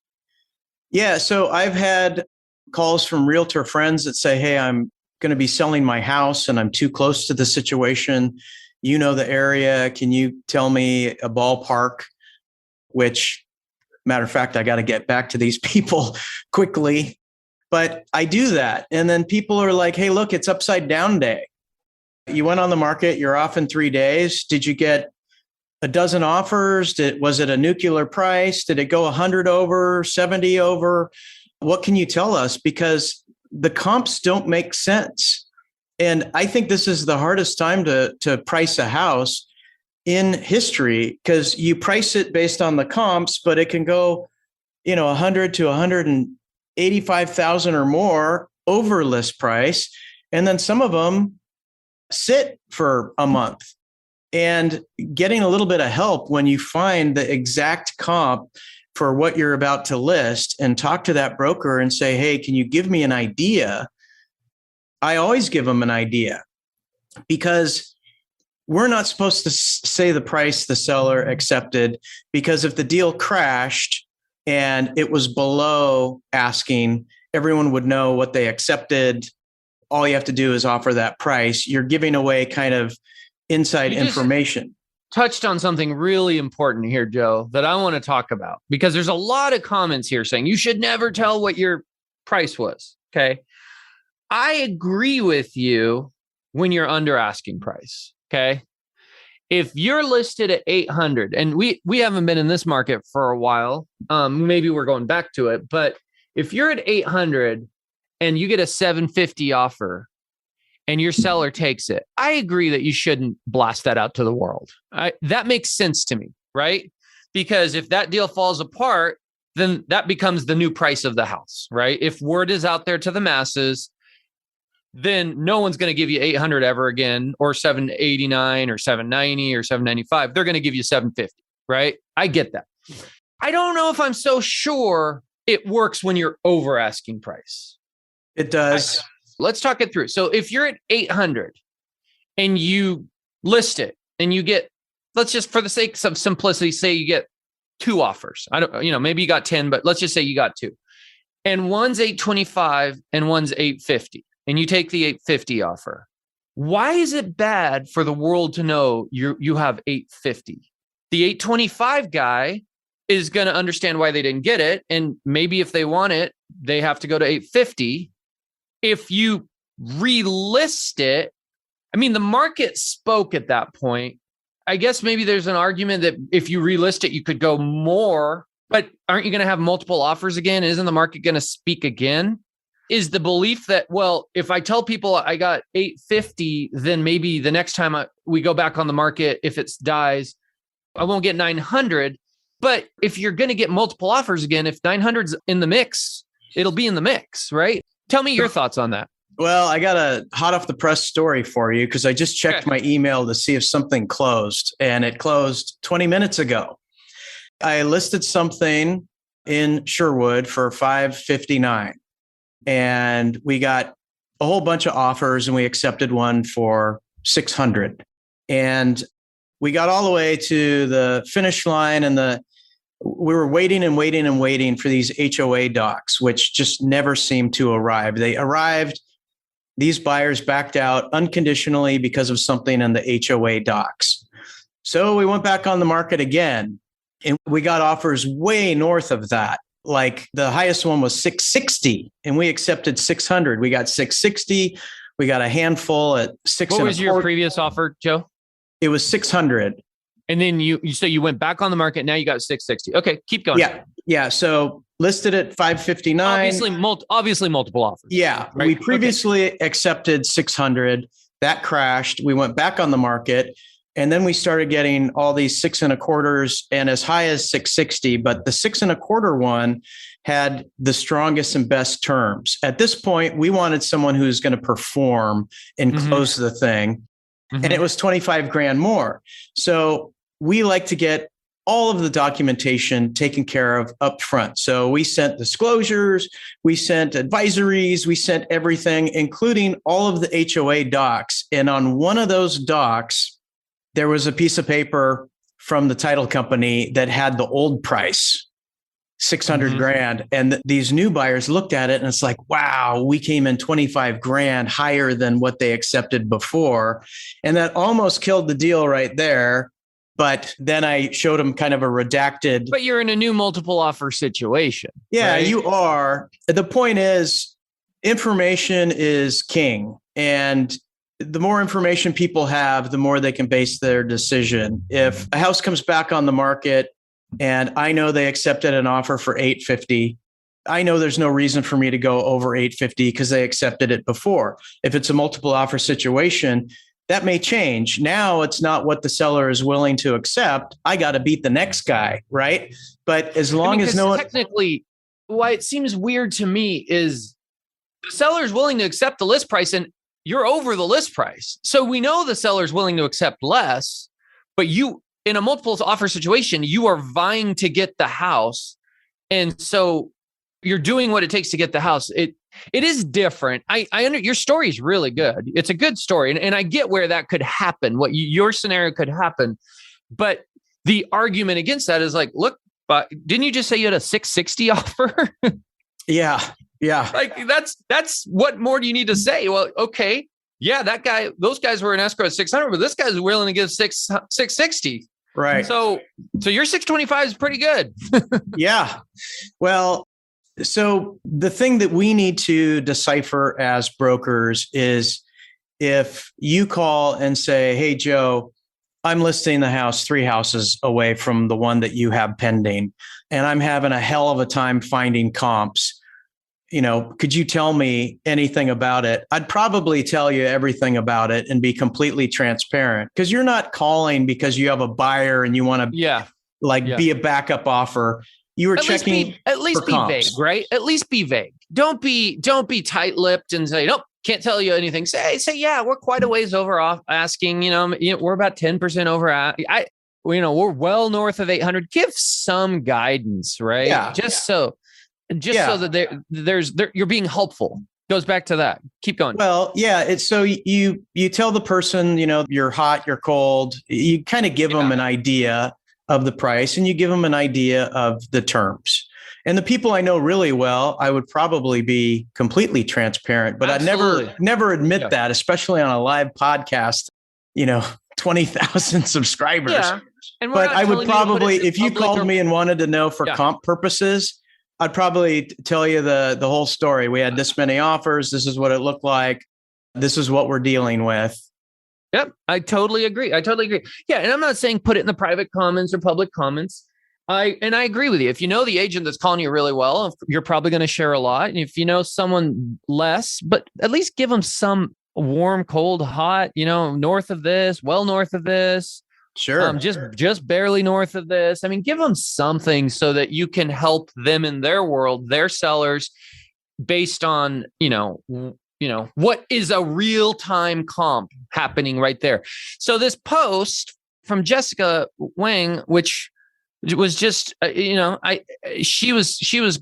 Yeah. So I've had calls from realtor friends that say, hey, I'm going to be selling my house and I'm too close to the situation. You know the area. Can you tell me a ballpark? Which, matter of fact, I got to get back to these people quickly. But I do that. And then people are like, hey, look, it's upside down day. You went on the market. You're off in 3 days. Did you get a dozen offers? Was it a nuclear price? Did it go 100 over, 70 over? What can you tell us? Because the comps don't make sense. And I think this is the hardest time to price a house in history, because you price it based on the comps, but it can go, 100 to 185,000 or more over list price. And then some of them sit for a month. And getting a little bit of help when you find the exact comp for what you're about to list and talk to that broker and say, hey, can you give me an idea? I always give them an idea, because we're not supposed to say the price the seller accepted, because if the deal crashed and it was below asking, everyone would know what they accepted. All you have to do is offer that price. You're giving away kind of inside information. Touched on something really important here, Joe, that I want to talk about, because there's a lot of comments here saying you should never tell what your price was. Okay. I agree with you when you're under asking price. Okay. If you're listed at 800, and we haven't been in this market for a while, maybe we're going back to it, but if you're at 800 and you get a 750 offer and your seller takes it, I agree that you shouldn't blast that out to the world. That makes sense to me, right? Because if that deal falls apart, then that becomes the new price of the house, right? If word is out there to the masses, then no one's going to give you 800 ever again, or 789 or 790 or 795. They're going to give you 750, right? I get that. I don't know if I'm so sure it works when you're over asking price. It does. Let's talk it through. So if you're at 800 and you list it and you get, let's just, for the sake of simplicity, say you get 2 offers. I don't, maybe you got 10, but let's just say you got 2. And one's 825 and one's 850. And you take the 850 offer. Why is it bad for the world to know you have 850? The 825 guy is going to understand why they didn't get it. And maybe if they want it, they have to go to 850. If you relist it, the market spoke at that point. I guess maybe there's an argument that if you relist it, you could go more, but aren't you going to have multiple offers again? Isn't the market going to speak again? Is the belief that, well, if I tell people I got 850, then maybe the next time we go back on the market, if it dies, I won't get 900. But if you're going to get multiple offers again, if 900's in the mix, it'll be in the mix, right? Tell me your thoughts on that. Well, I got a hot off the press story for you, because I just checked my email to see if something closed, and it closed 20 minutes ago. I listed something in Sherwood for $559, and we got a whole bunch of offers, and we accepted one for $600. And we got all the way to the finish line, and we were waiting and waiting and waiting for these HOA docs, which just never seemed to arrive. They arrived. These buyers backed out unconditionally because of something in the HOA docs. So we went back on the market again, and we got offers way north of that. Like the highest one was 660, and we accepted 600. We got 660. We got a handful at 6. What was your previous offer, Joe? It was 600. And then you went back on the market. Now you got 660. Okay, keep going. Yeah. So listed at 559. Obviously multiple offers. Yeah. Right? We previously accepted 600. That crashed. We went back on the market, And then we started getting all these 6.25s and as high as 660, but the 6.25 one had the strongest and best terms. At this point, we wanted someone who's going to perform and close the thing. And it was 25 grand more. So we like to get all of the documentation taken care of up front. So we sent disclosures, we sent advisories, we sent everything, including all of the HOA docs. And on one of those docs, there was a piece of paper from the title company that had the old price, 600 grand. And these new buyers looked at it and it's like, wow, we came in 25 grand higher than what they accepted before. And that almost killed the deal right there. But then I showed them kind of a redacted. But you're in a new multiple offer situation. Yeah, right? You are. The point is, information is king. And the more information people have, the more they can base their decision. If a house comes back on the market and I know they accepted an offer for $850, I know there's no reason for me to go over $850 because they accepted it before. If it's a multiple offer situation, that may change. Now it's not what the seller is willing to accept. I got to beat the next guy, right? But as long as no one... Technically, why it seems weird to me is the seller is willing to accept the list price and you're over the list price. So we know the seller is willing to accept less, but you, in a multiple offer situation, you are vying to get the house. And so you're doing what it takes to get the house. It is different. I under your story is really good. It's a good story. And I get where that could happen, your scenario could happen. But the argument against that is like, look, but didn't you just say you had a 660 offer? Yeah. Like that's what more do you need to say? Well, okay. Yeah, those guys were in escrow at 600, but this guy's willing to give 660. Right. So your 625 is pretty good. Yeah. Well, so the thing that we need to decipher as brokers is if you call and say, hey, Joe, I'm listing the house 3 houses away from the one that you have pending, and I'm having a hell of a time finding comps. Could you tell me anything about it? I'd probably tell you everything about it and be completely transparent because you're not calling because you have a buyer and you want to be a backup offer. You were checking. At least be vague, right? At least be vague. Don't be tight-lipped and say, nope, can't tell you anything. Say, yeah, we're quite a ways over off asking, we're about 10% over. We're well north of 800. Give some guidance, right? Yeah. So that you're being helpful. Goes back to that. Keep going. Well, yeah. It's so you tell the person, you're hot, you're cold. You kind of give them an idea of the price and you give them an idea of the terms. And the people I know really well, I would probably be completely transparent, but Absolutely. I'd never admit that, especially on a live podcast, 20,000 subscribers. Yeah. But I would probably, if you called me and wanted to know for comp purposes, I'd probably tell you the whole story. We had this many offers. This is what it looked like. This is what we're dealing with. Yep. I totally agree. Yeah. And I'm not saying put it in the private comments or public comments. I agree with you. If you know the agent that's calling you really well, you're probably going to share a lot. And if you know someone less, but at least give them some warm, cold, hot, north of this, well north of this. Sure. Just barely north of this. I mean, give them something so that you can help them in their world, their sellers, based on, what is a real-time comp happening right there. So this post from Jessica Wang, which was just, she was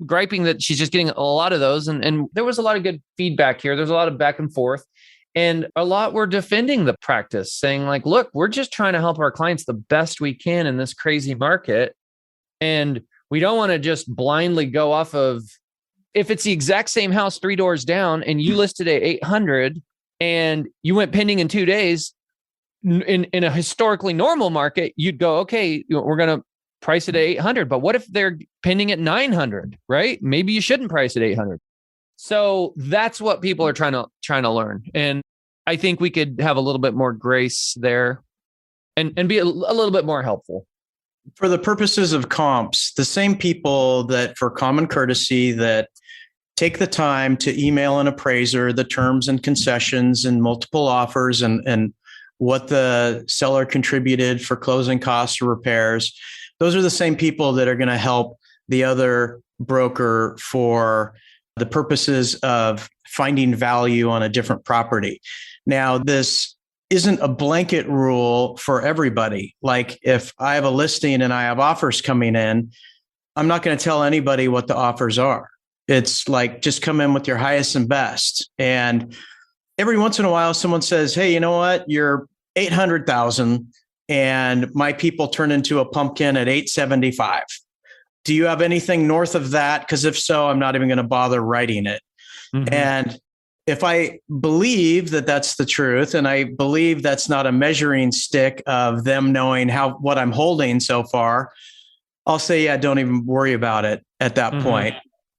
griping that she's just getting a lot of those. And there was a lot of good feedback here. There's a lot of back and forth. And a lot were defending the practice, saying like, look, we're just trying to help our clients the best we can in this crazy market. And we don't want to just blindly go off of, if it's the exact same house 3 doors down and you listed at 800 and you went pending in 2 days, in a historically normal market, you'd go, okay, we're going to price it at 800. But what if they're pending at 900, right? Maybe you shouldn't price at 800. So that's what people are trying to learn. And I think we could have a little bit more grace there and be a little bit more helpful. For the purposes of comps, the same people that for common courtesy that take the time to email an appraiser the terms and concessions and multiple offers and what the seller contributed for closing costs or repairs. Those are the same people that are going to help the other broker for the purposes of finding value on a different property. Now, this isn't a blanket rule for everybody. Like if I have a listing and I have offers coming in, I'm not going to tell anybody what the offers are. It's like, just come in with your highest and best. And every once in a while, someone says, hey, you know what? You're 800,000 and my people turn into a pumpkin at 875. Do you have anything north of that? Because if so, I'm not even going to bother writing it. Mm-hmm. And if I believe that that's the truth, and I believe that's not a measuring stick of them knowing what I'm holding so far, I'll say, yeah, don't even worry about it at that point.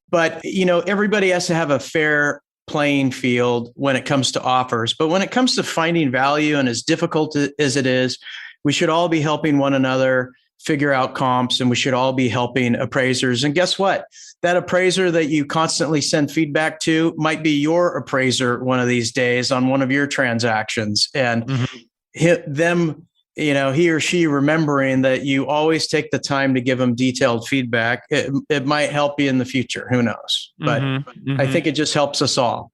But, everybody has to have a fair playing field when it comes to offers. But when it comes to finding value, and as difficult as it is, we should all be helping one another figure out comps, and we should all be helping appraisers. And guess what? That appraiser that you constantly send feedback to might be your appraiser one of these days on one of your transactions. And he or she remembering that you always take the time to give them detailed feedback, it might help you in the future. Who knows? But I think it just helps us all.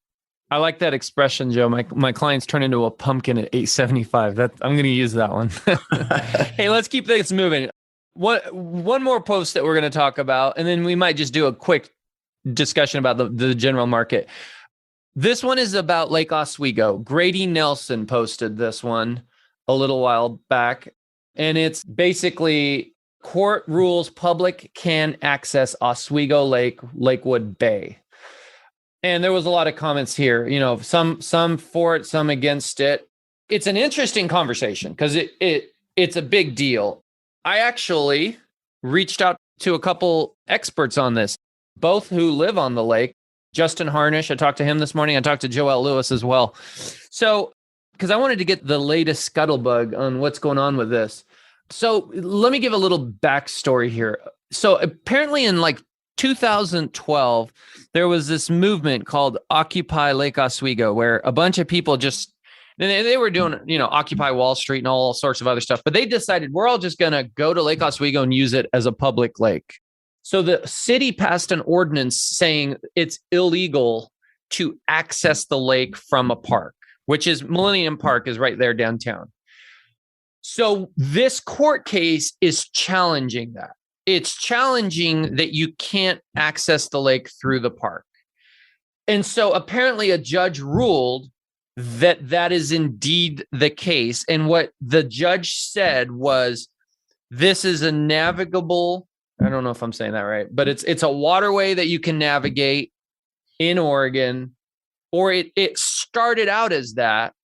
I like that expression, Joe. My clients turn into a pumpkin at 875. I'm going to use that one. Hey, let's keep this moving. One more post that we're going to talk about, and then we might just do a quick discussion about the general market. This one is about Lake Oswego. Grady Nelson posted this one a little while back, and it's basically court rules public can access Oswego Lake, Lakewood Bay. And there was a lot of comments here, some for it, some against it. It's an interesting conversation because it's a big deal. I actually reached out to a couple experts on this, both who live on the lake. Justin Harnish, I talked to him this morning. I talked to Joel Lewis as well. So, because I wanted to get the latest scuttlebutt on what's going on with this. So let me give a little backstory here. So apparently in 2012, there was this movement called Occupy Lake Oswego, where a bunch of people they were doing, Occupy Wall Street and all sorts of other stuff. But they decided we're all just going to go to Lake Oswego and use it as a public lake. So the city passed an ordinance saying it's illegal to access the lake from a park, which is Millennium Park is right there downtown. So this court case is challenging that. It's challenging that you can't access the lake through the park. And so apparently a judge ruled that is indeed the case. And what the judge said was, this is a navigable, I don't know if I'm saying that right, but it's a waterway that you can navigate in Oregon, or it started out as that.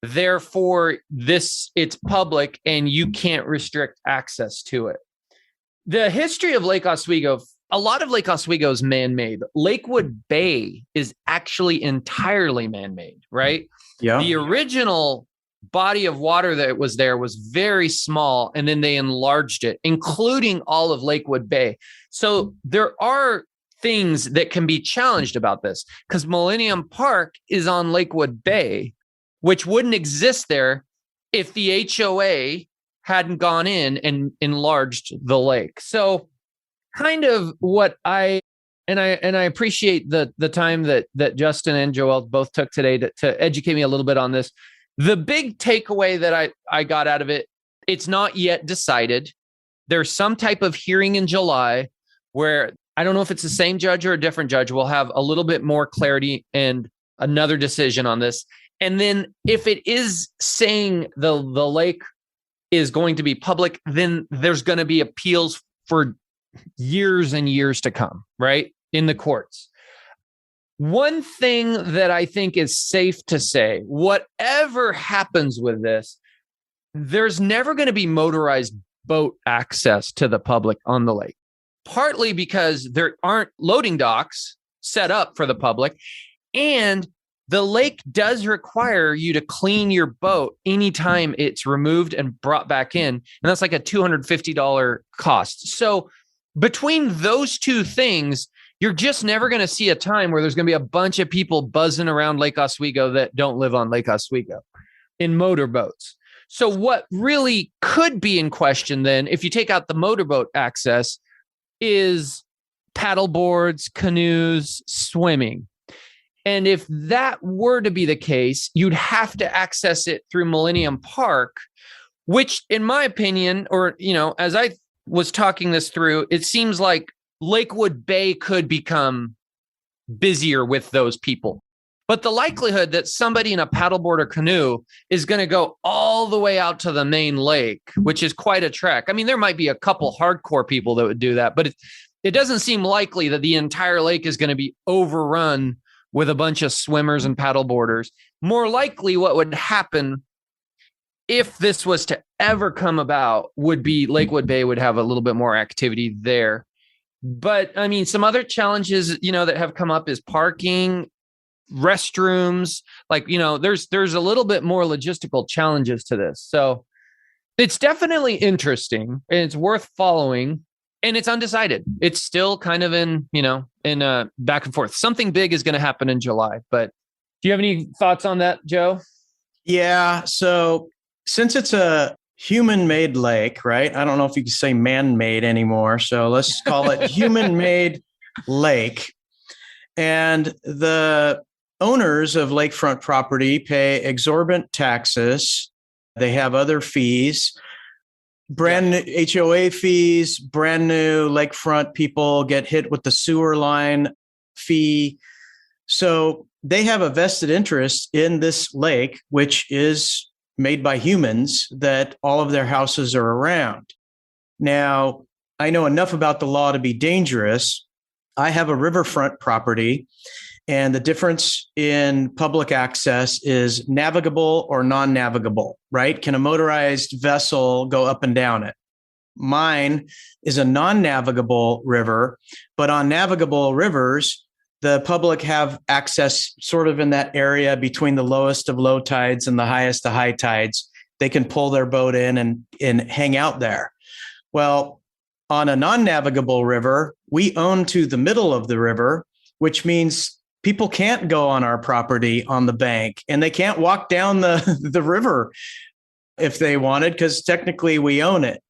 Therefore, it's public and you can't restrict access to it. The history of Lake Oswego, a lot of Lake Oswego is man-made. Lakewood Bay is actually entirely man-made, right? Yeah. The original body of water that was there was very small, and then they enlarged it, including all of Lakewood Bay. So there are things that can be challenged about this, because Millennium Park is on Lakewood Bay, which wouldn't exist there if the HOA hadn't gone in and enlarged the lake. So kind of what I appreciate the time that Justin and Joel both took today to educate me a little bit on this. The big takeaway that I got out of it, it's not yet decided. There's some type of hearing in July where I don't know if it's the same judge or a different judge. We'll have a little bit more clarity and another decision on this. And then if it is saying the lake is going to be public, then there's going to be appeals for years and years to come, right? In the courts. One thing that I think is safe to say, whatever happens with this, there's never going to be motorized boat access to the public on the lake, partly because there aren't loading docks set up for the public. And the lake does require you to clean your boat anytime it's removed and brought back in. And that's like a $250 cost. So between those two things, you're just never going to see a time where there's going to be a bunch of people buzzing around Lake Oswego that don't live on Lake Oswego in motorboats. So what really could be in question then, if you take out the motorboat access, is paddle boards, canoes, swimming. And if that were to be the case, you'd have to access it through Millennium Park, which in my opinion, or, as I was talking this through, it seems like Lakewood Bay could become busier with those people. But the likelihood that somebody in a paddleboard or canoe is going to go all the way out to the main lake, which is quite a trek. I mean, there might be a couple hardcore people that would do that, but it doesn't seem likely that the entire lake is going to be overrun with a bunch of swimmers and paddleboarders. More likely what would happen if this was to ever come about would be Lakewood Bay would have a little bit more activity there. But I mean, some other challenges, that have come up is parking, restrooms, there's a little bit more logistical challenges to this. So it's definitely interesting and it's worth following, and it's undecided. It's still kind of in back and forth. Something big is going to happen in July, but do you have any thoughts on that, Joe? Yeah. So since it's a human-made lake, right? I don't know if you can say man-made anymore. So let's call it human-made lake. And the owners of lakefront property pay exorbitant taxes. They have other fees, brand new HOA fees, brand new lakefront people get hit with the sewer line fee. So they have a vested interest in this lake, which is made by humans, that all of their houses are around. Now, I know enough about the law to be dangerous. I have a riverfront property, and the difference in public access is navigable or non-navigable, right? Can a motorized vessel go up and down it? Mine is a non-navigable river, but on navigable rivers, the public have access sort of in that area between the lowest of low tides and the highest of high tides. They can pull their boat in and hang out there. Well, on a non-navigable river, we own to the middle of the river, which means people can't go on our property on the bank, and they can't walk down the river if they wanted, because technically we own it.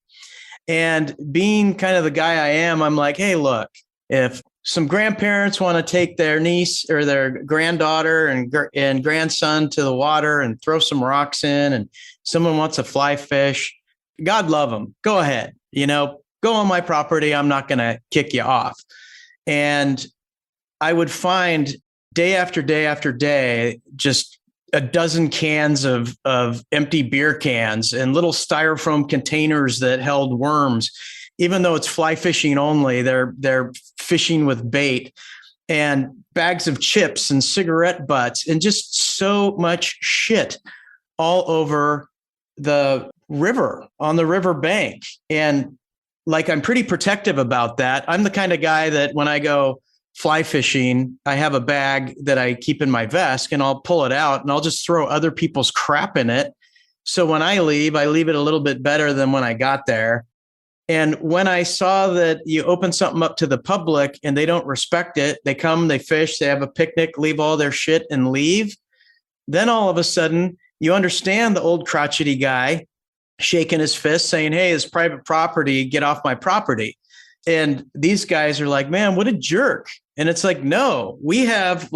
And being kind of the guy I am, I'm like, hey, look, if some grandparents want to take their niece or their granddaughter and grandson to the water and throw some rocks in, and someone wants to fly fish, God love them. Go ahead, go on my property. I'm not going to kick you off. And I would find day after day after day, just a dozen cans of empty beer cans and little styrofoam containers that held worms. Even though it's fly fishing only, they're fishing with bait, and bags of chips and cigarette butts and just so much shit all over the river, on the river bank. And I'm pretty protective about that. I'm the kind of guy that when I go fly fishing, I have a bag that I keep in my vest, and I'll pull it out and I'll just throw other people's crap in it. So when I leave it a little bit better than when I got there. And when I saw that you open something up to the public and they don't respect it, they come, they fish, they have a picnic, leave all their shit and leave. Then all of a sudden you understand the old crotchety guy shaking his fist saying, hey, it's private property, get off my property. And these guys are like, man, what a jerk. And it's like, no, we have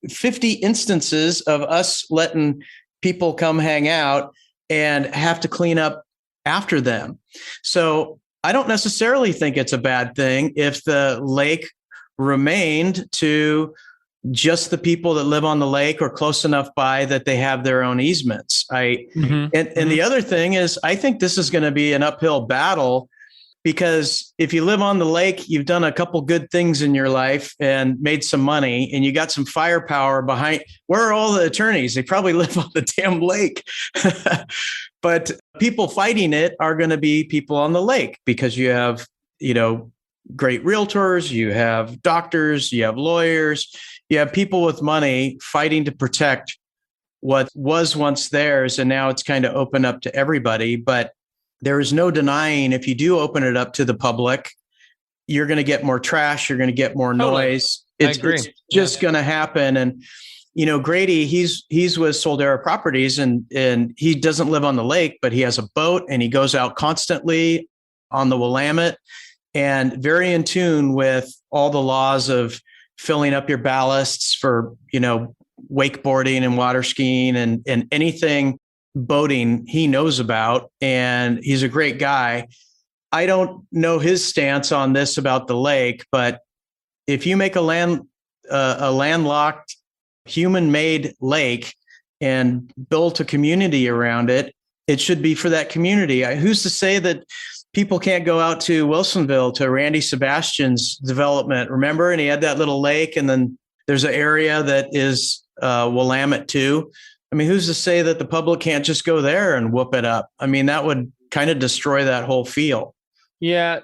50 instances of us letting people come hang out and have to clean up after them. So I don't necessarily think it's a bad thing if the lake remained to just the people that live on the lake or close enough by that they have their own easements. And the other thing is, I think this is going to be an uphill battle, because if you live on the lake, you've done a couple good things in your life and made some money, and you got some firepower behind. Where are all the attorneys? They probably live on the damn lake. But people fighting it are going to be people on the lake, because you have, great realtors, you have doctors, you have lawyers, you have people with money fighting to protect what was once theirs. And now it's kind of open up to everybody. But there is no denying, if you do open it up to the public, you're going to get more trash. You're going to get more noise. It's just going to happen. And, Grady, he's with Soldera Properties, and he doesn't live on the lake, but he has a boat and he goes out constantly on the Willamette and very in tune with all the laws of filling up your ballasts for, wakeboarding and water skiing and anything boating he knows about. And he's a great guy. I don't know his stance on this about the lake, but if you make a landlocked human-made lake and build a community around it, it should be for that community. Who's to say that people can't go out to Wilsonville, to Randy Sebastian's development? Remember? And he had that little lake, and then there's an area that is Willamette too. I mean, who's to say that the public can't just go there and whoop it up? I mean, that would kind of destroy that whole feel. Yeah.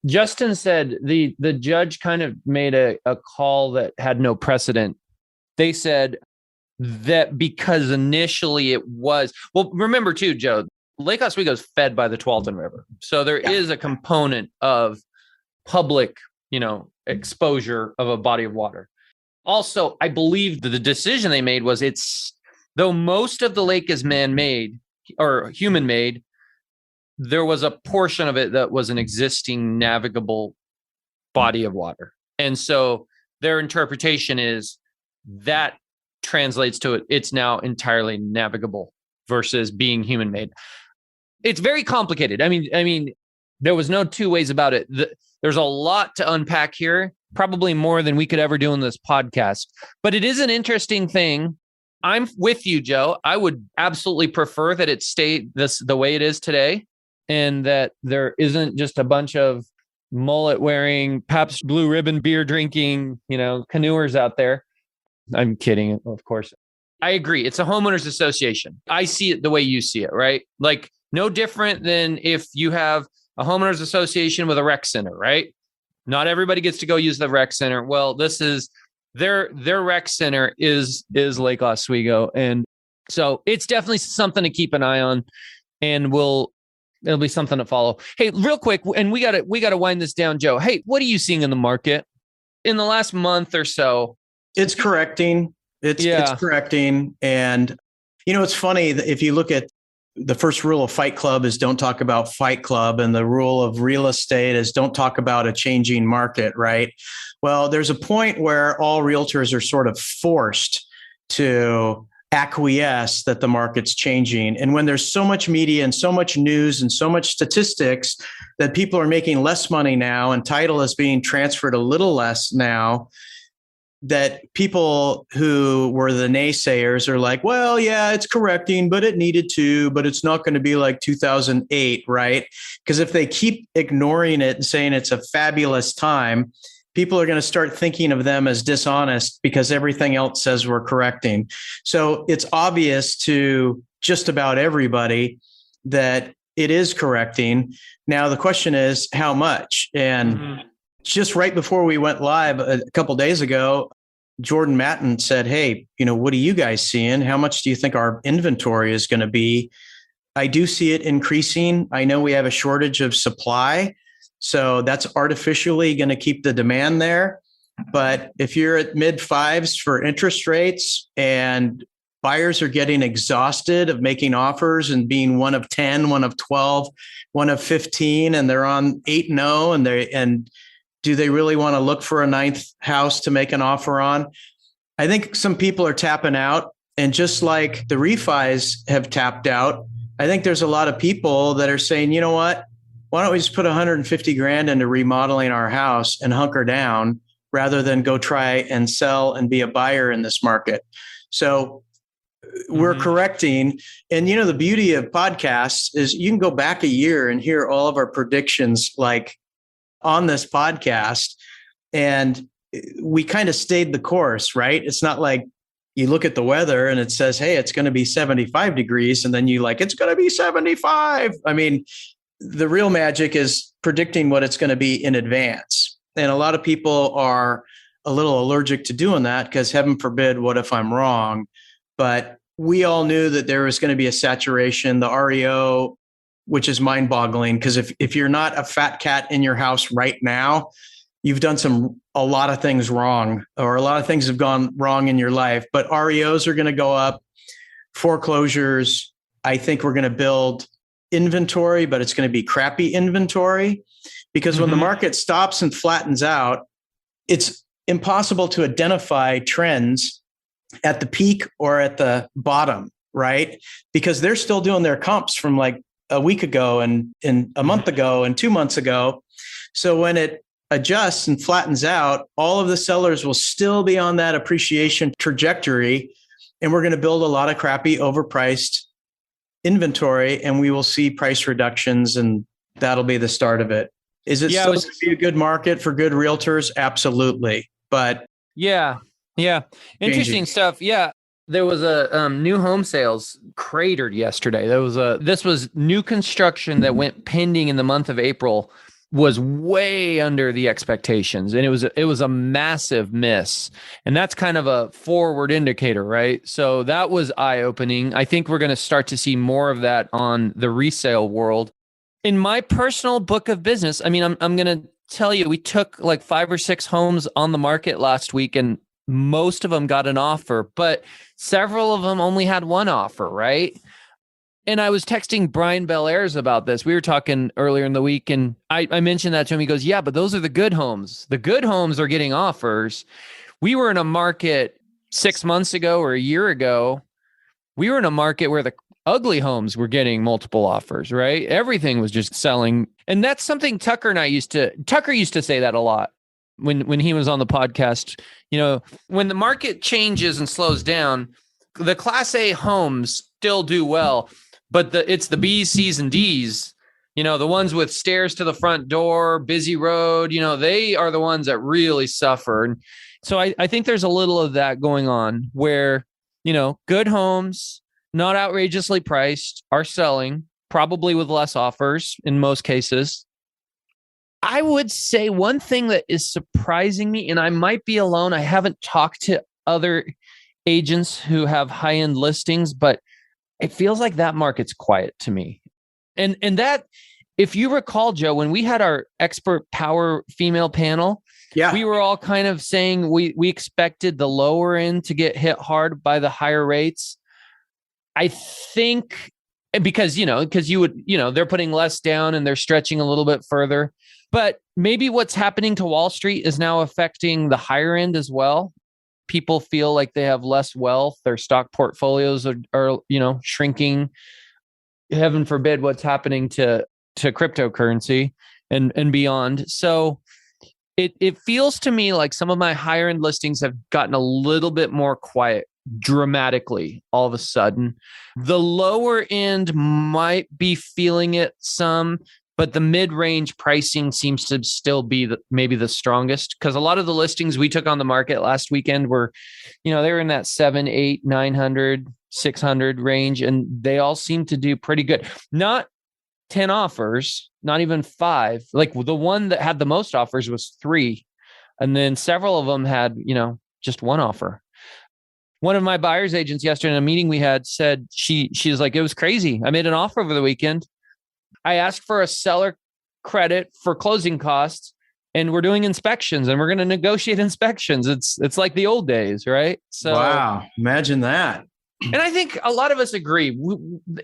Justin said the judge kind of made a call that had no precedent. They said that because initially it was, well, remember too, Joe, Lake Oswego is fed by the Tualatin River. So there is a component of public, exposure of a body of water. Also, I believe that the decision they made was though most of the lake is man-made or human-made, there was a portion of it that was an existing navigable body of water. And so their interpretation is that translates to it's now entirely navigable versus being human-made. It's very complicated. I mean, there was no two ways about it. There's a lot to unpack here, probably more than we could ever do in this podcast. But it is an interesting thing. I'm with you, Joe. I would absolutely prefer that it stay the way it is today, and that there isn't just a bunch of mullet wearing, Pabst Blue Ribbon beer drinking, canoers out there. I'm kidding, of course. I agree. It's a homeowners association. I see it the way you see it, right? Like no different than if you have a homeowners association with a rec center, right? Not everybody gets to go use the rec center. Well, this is their rec center is Lake Oswego. And so it's definitely something to keep an eye on, and it'll be something to follow. Hey, real quick, and we gotta wind this down, Joe. Hey, what are you seeing in the market in the last month or so? It's correcting. It's correcting. And, it's funny that if you look at the first rule of Fight Club is don't talk about Fight Club. And the rule of real estate is don't talk about a changing market, right? Well, there's a point where all realtors are sort of forced to acquiesce that the market's changing. And when there's so much media and so much news and so much statistics that people are making less money now and title is being transferred a little less now, that people who were the naysayers are like, well, yeah, it's correcting, but it needed to, but it's not going to be like 2008, right? Because if they keep ignoring it and saying it's a fabulous time, people are going to start thinking of them as dishonest because everything else says we're correcting. So it's obvious to just about everybody that it is correcting. Now, the question is how much? And just right before we went live a couple of days ago, Jordan Matten said, hey, what are you guys seeing? How much do you think our inventory is going to be? I do see it increasing. I know we have a shortage of supply, so that's artificially going to keep the demand there. But if you're at mid fives for interest rates and buyers are getting exhausted of making offers and being one of 10, one of 12, one of 15, and they're on 8-0 and do they really want to look for a ninth house to make an offer on? I think some people are tapping out. And just like the refis have tapped out, I think there's a lot of people that are saying, you know what? Why don't we just put 150 grand into remodeling our house and hunker down rather than go try and sell and be a buyer in this market? So we're correcting. And, the beauty of podcasts is you can go back a year and hear all of our predictions, like on this podcast, and we kind of stayed the course, right? It's not like you look at the weather and it says, hey, it's going to be 75 degrees. And then it's going to be 75. I mean, the real magic is predicting what it's going to be in advance. And a lot of people are a little allergic to doing that because heaven forbid, what if I'm wrong? But we all knew that there was going to be a saturation. The REO, which is mind-boggling, because if you're not a fat cat in your house right now, you've done a lot of things wrong, or a lot of things have gone wrong in your life, but REOs are going to go up, foreclosures. I think we're going to build inventory, but it's going to be crappy inventory, because when the market stops and flattens out, it's impossible to identify trends at the peak or at the bottom, right? Because they're still doing their comps from like a week ago and a month ago and 2 months ago. So when it adjusts and flattens out, all of the sellers will still be on that appreciation trajectory. And we're going to build a lot of crappy, overpriced inventory, and we will see price reductions, and that'll be the start of it. Is it still going to be a good market for good realtors? Absolutely. But yeah. Interesting stuff. Yeah. There was a new home sales cratered yesterday. This was new construction that went pending in the month of April, was way under the expectations. And it was a massive miss. And that's kind of a forward indicator, right? So that was eye-opening. I think we're going to start to see more of that on the resale world. In my personal book of business, I mean, I'm going to tell you, we took like 5 or 6 homes on the market last week, and most of them got an offer, but several of them only had one offer, right? And I was texting Brian Bellairs about this. We were talking earlier in the week, and I mentioned that to him. He goes, yeah, but those are the good homes. The good homes are getting offers. We were in a market 6 months ago or a year ago. We were in a market where the ugly homes were getting multiple offers, right? Everything was just selling. And that's something Tucker used to say that a lot when he was on the podcast. You know, when the market changes and slows down, the Class A homes still do well, but it's the B's, C's, and D's, you know, the ones with stairs to the front door, busy road, you know, they are the ones that really suffer. And so I think there's a little of that going on where, you know, good homes, not outrageously priced, are selling, probably with less offers in most cases. I would say one thing that is surprising me, and I might be alone, I haven't talked to other agents who have high-end listings, but it feels like that market's quiet to me. And that, if you recall, Joe, when we had our expert power female panel, we were all kind of saying we expected the lower end to get hit hard by the higher rates. I think because you would, they're putting less down and they're stretching a little bit further, but maybe what's happening to Wall Street is now affecting the higher end as well. People feel like they have less wealth. Their stock portfolios are shrinking. Heaven forbid what's happening to cryptocurrency and beyond. So it feels to me like some of my higher end listings have gotten a little bit more quiet dramatically all of a sudden. The lower end might be feeling it some, but the mid-range pricing seems to still be maybe the strongest, because a lot of the listings we took on the market last weekend were, they were in that 700, 800, 900, 600 range, and they all seem to do pretty good. Not 10 offers, not even 5. Like the one that had the most offers was 3. And then several of them had, just one offer. One of my buyer's agents yesterday in a meeting we had said she was like, it was crazy. I made an offer over the weekend. I asked for a seller credit for closing costs, and we're doing inspections, and we're going to negotiate inspections. It's like the old days, right? So wow, imagine that. And I think a lot of us agree.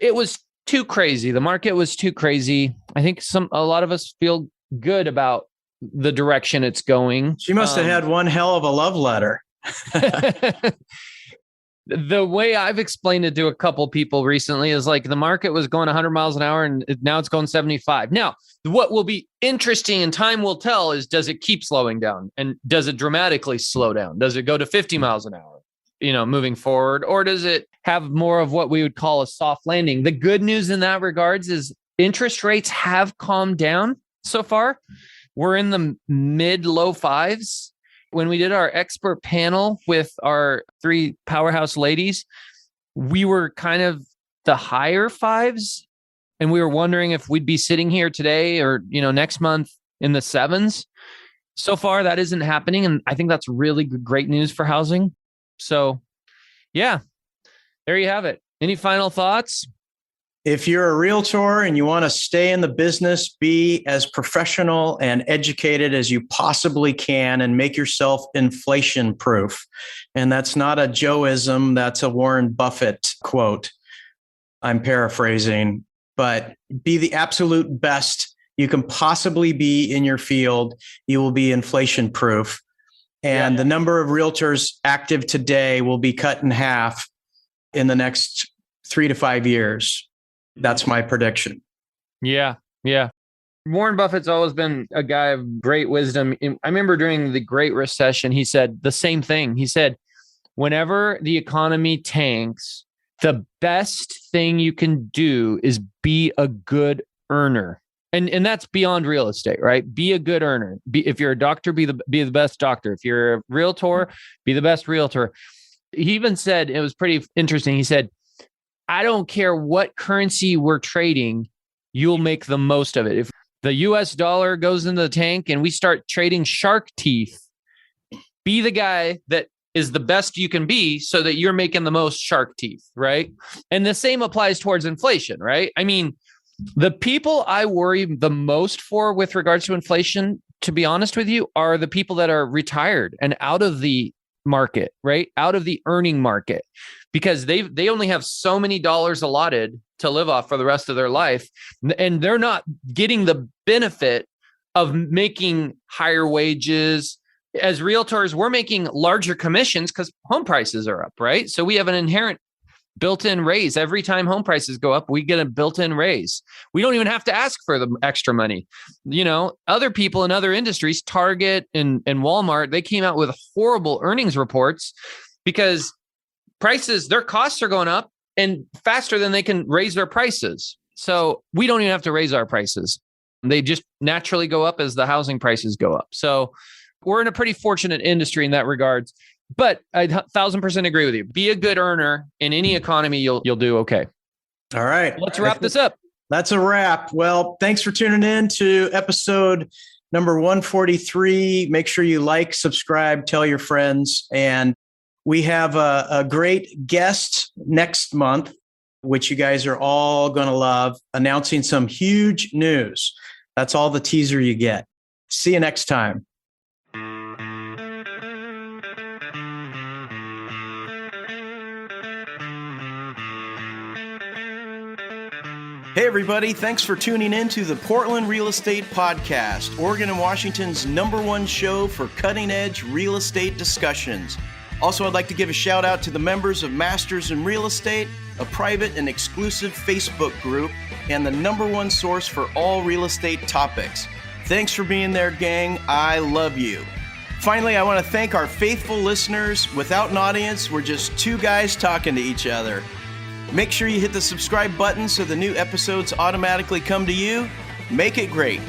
It was too crazy. The market was too crazy. I think a lot of us feel good about the direction it's going. She must have had one hell of a love letter. The way I've explained it to a couple people recently is like the market was going 100 miles an hour and now it's going 75. Now, what will be interesting and time will tell is, does it keep slowing down, and does it dramatically slow down? Does it go to 50 miles an hour, moving forward, or does it have more of what we would call a soft landing? The good news in that regards is interest rates have calmed down so far. We're in the mid-low 5s. When we did our expert panel with our 3 powerhouse ladies, we were kind of the higher 5s, and we were wondering if we'd be sitting here today or, next month in the 7s. So far, that isn't happening, and I think that's really great news for housing. So, yeah, there you have it. Any final thoughts? If you're a realtor and you want to stay in the business, be as professional and educated as you possibly can and make yourself inflation proof. And that's not a Joeism, that's a Warren Buffett quote. I'm paraphrasing, but be the absolute best you can possibly be in your field. You will be inflation proof. And the number of realtors active today will be cut in half in the next 3 to 5 years. That's my prediction. Yeah. Warren Buffett's always been a guy of great wisdom. I remember during the Great Recession, he said the same thing. He said, whenever the economy tanks, the best thing you can do is be a good earner. And that's beyond real estate, right? Be a good earner. If you're a doctor, be the best doctor. If you're a realtor, be the best realtor. He even said, it was pretty interesting. He said, I don't care what currency we're trading, you'll make the most of it. If the US dollar goes into the tank and we start trading shark teeth, be the guy that is the best you can be so that you're making the most shark teeth, right? And the same applies towards inflation, right? I mean, the people I worry the most for with regards to inflation, to be honest with you, are the people that are retired and out of the market, right? Out of the earning market, because they only have so many dollars allotted to live off for the rest of their life. And they're not getting the benefit of making higher wages. As realtors, we're making larger commissions because home prices are up, right? So we have an inherent built-in raise. Every time home prices go up, we get a built-in raise. We don't even have to ask for the extra money. You know, other people in other industries, Target and Walmart, they came out with horrible earnings reports because their costs are going up and faster than they can raise their prices. So we don't even have to raise our prices. They just naturally go up as the housing prices go up. So we're in a pretty fortunate industry in that regards. But I 1,000% agree with you. Be a good earner in any economy, you'll do okay. All right. Let's wrap this up. That's a wrap. Well, thanks for tuning in to episode number 143. Make sure you like, subscribe, tell your friends. And we have a great guest next month, which you guys are all going to love, announcing some huge news. That's all the teaser you get. See you next time. Hey, everybody. Thanks for tuning in to the Portland Real Estate Podcast, Oregon and Washington's #1 show for cutting-edge real estate discussions. Also, I'd like to give a shout out to the members of Masters in Real Estate, a private and exclusive Facebook group, and the #1 source for all real estate topics. Thanks for being there, gang. I love you. Finally, I want to thank our faithful listeners. Without an audience, we're just two guys talking to each other. Make sure you hit the subscribe button so the new episodes automatically come to you. Make it great.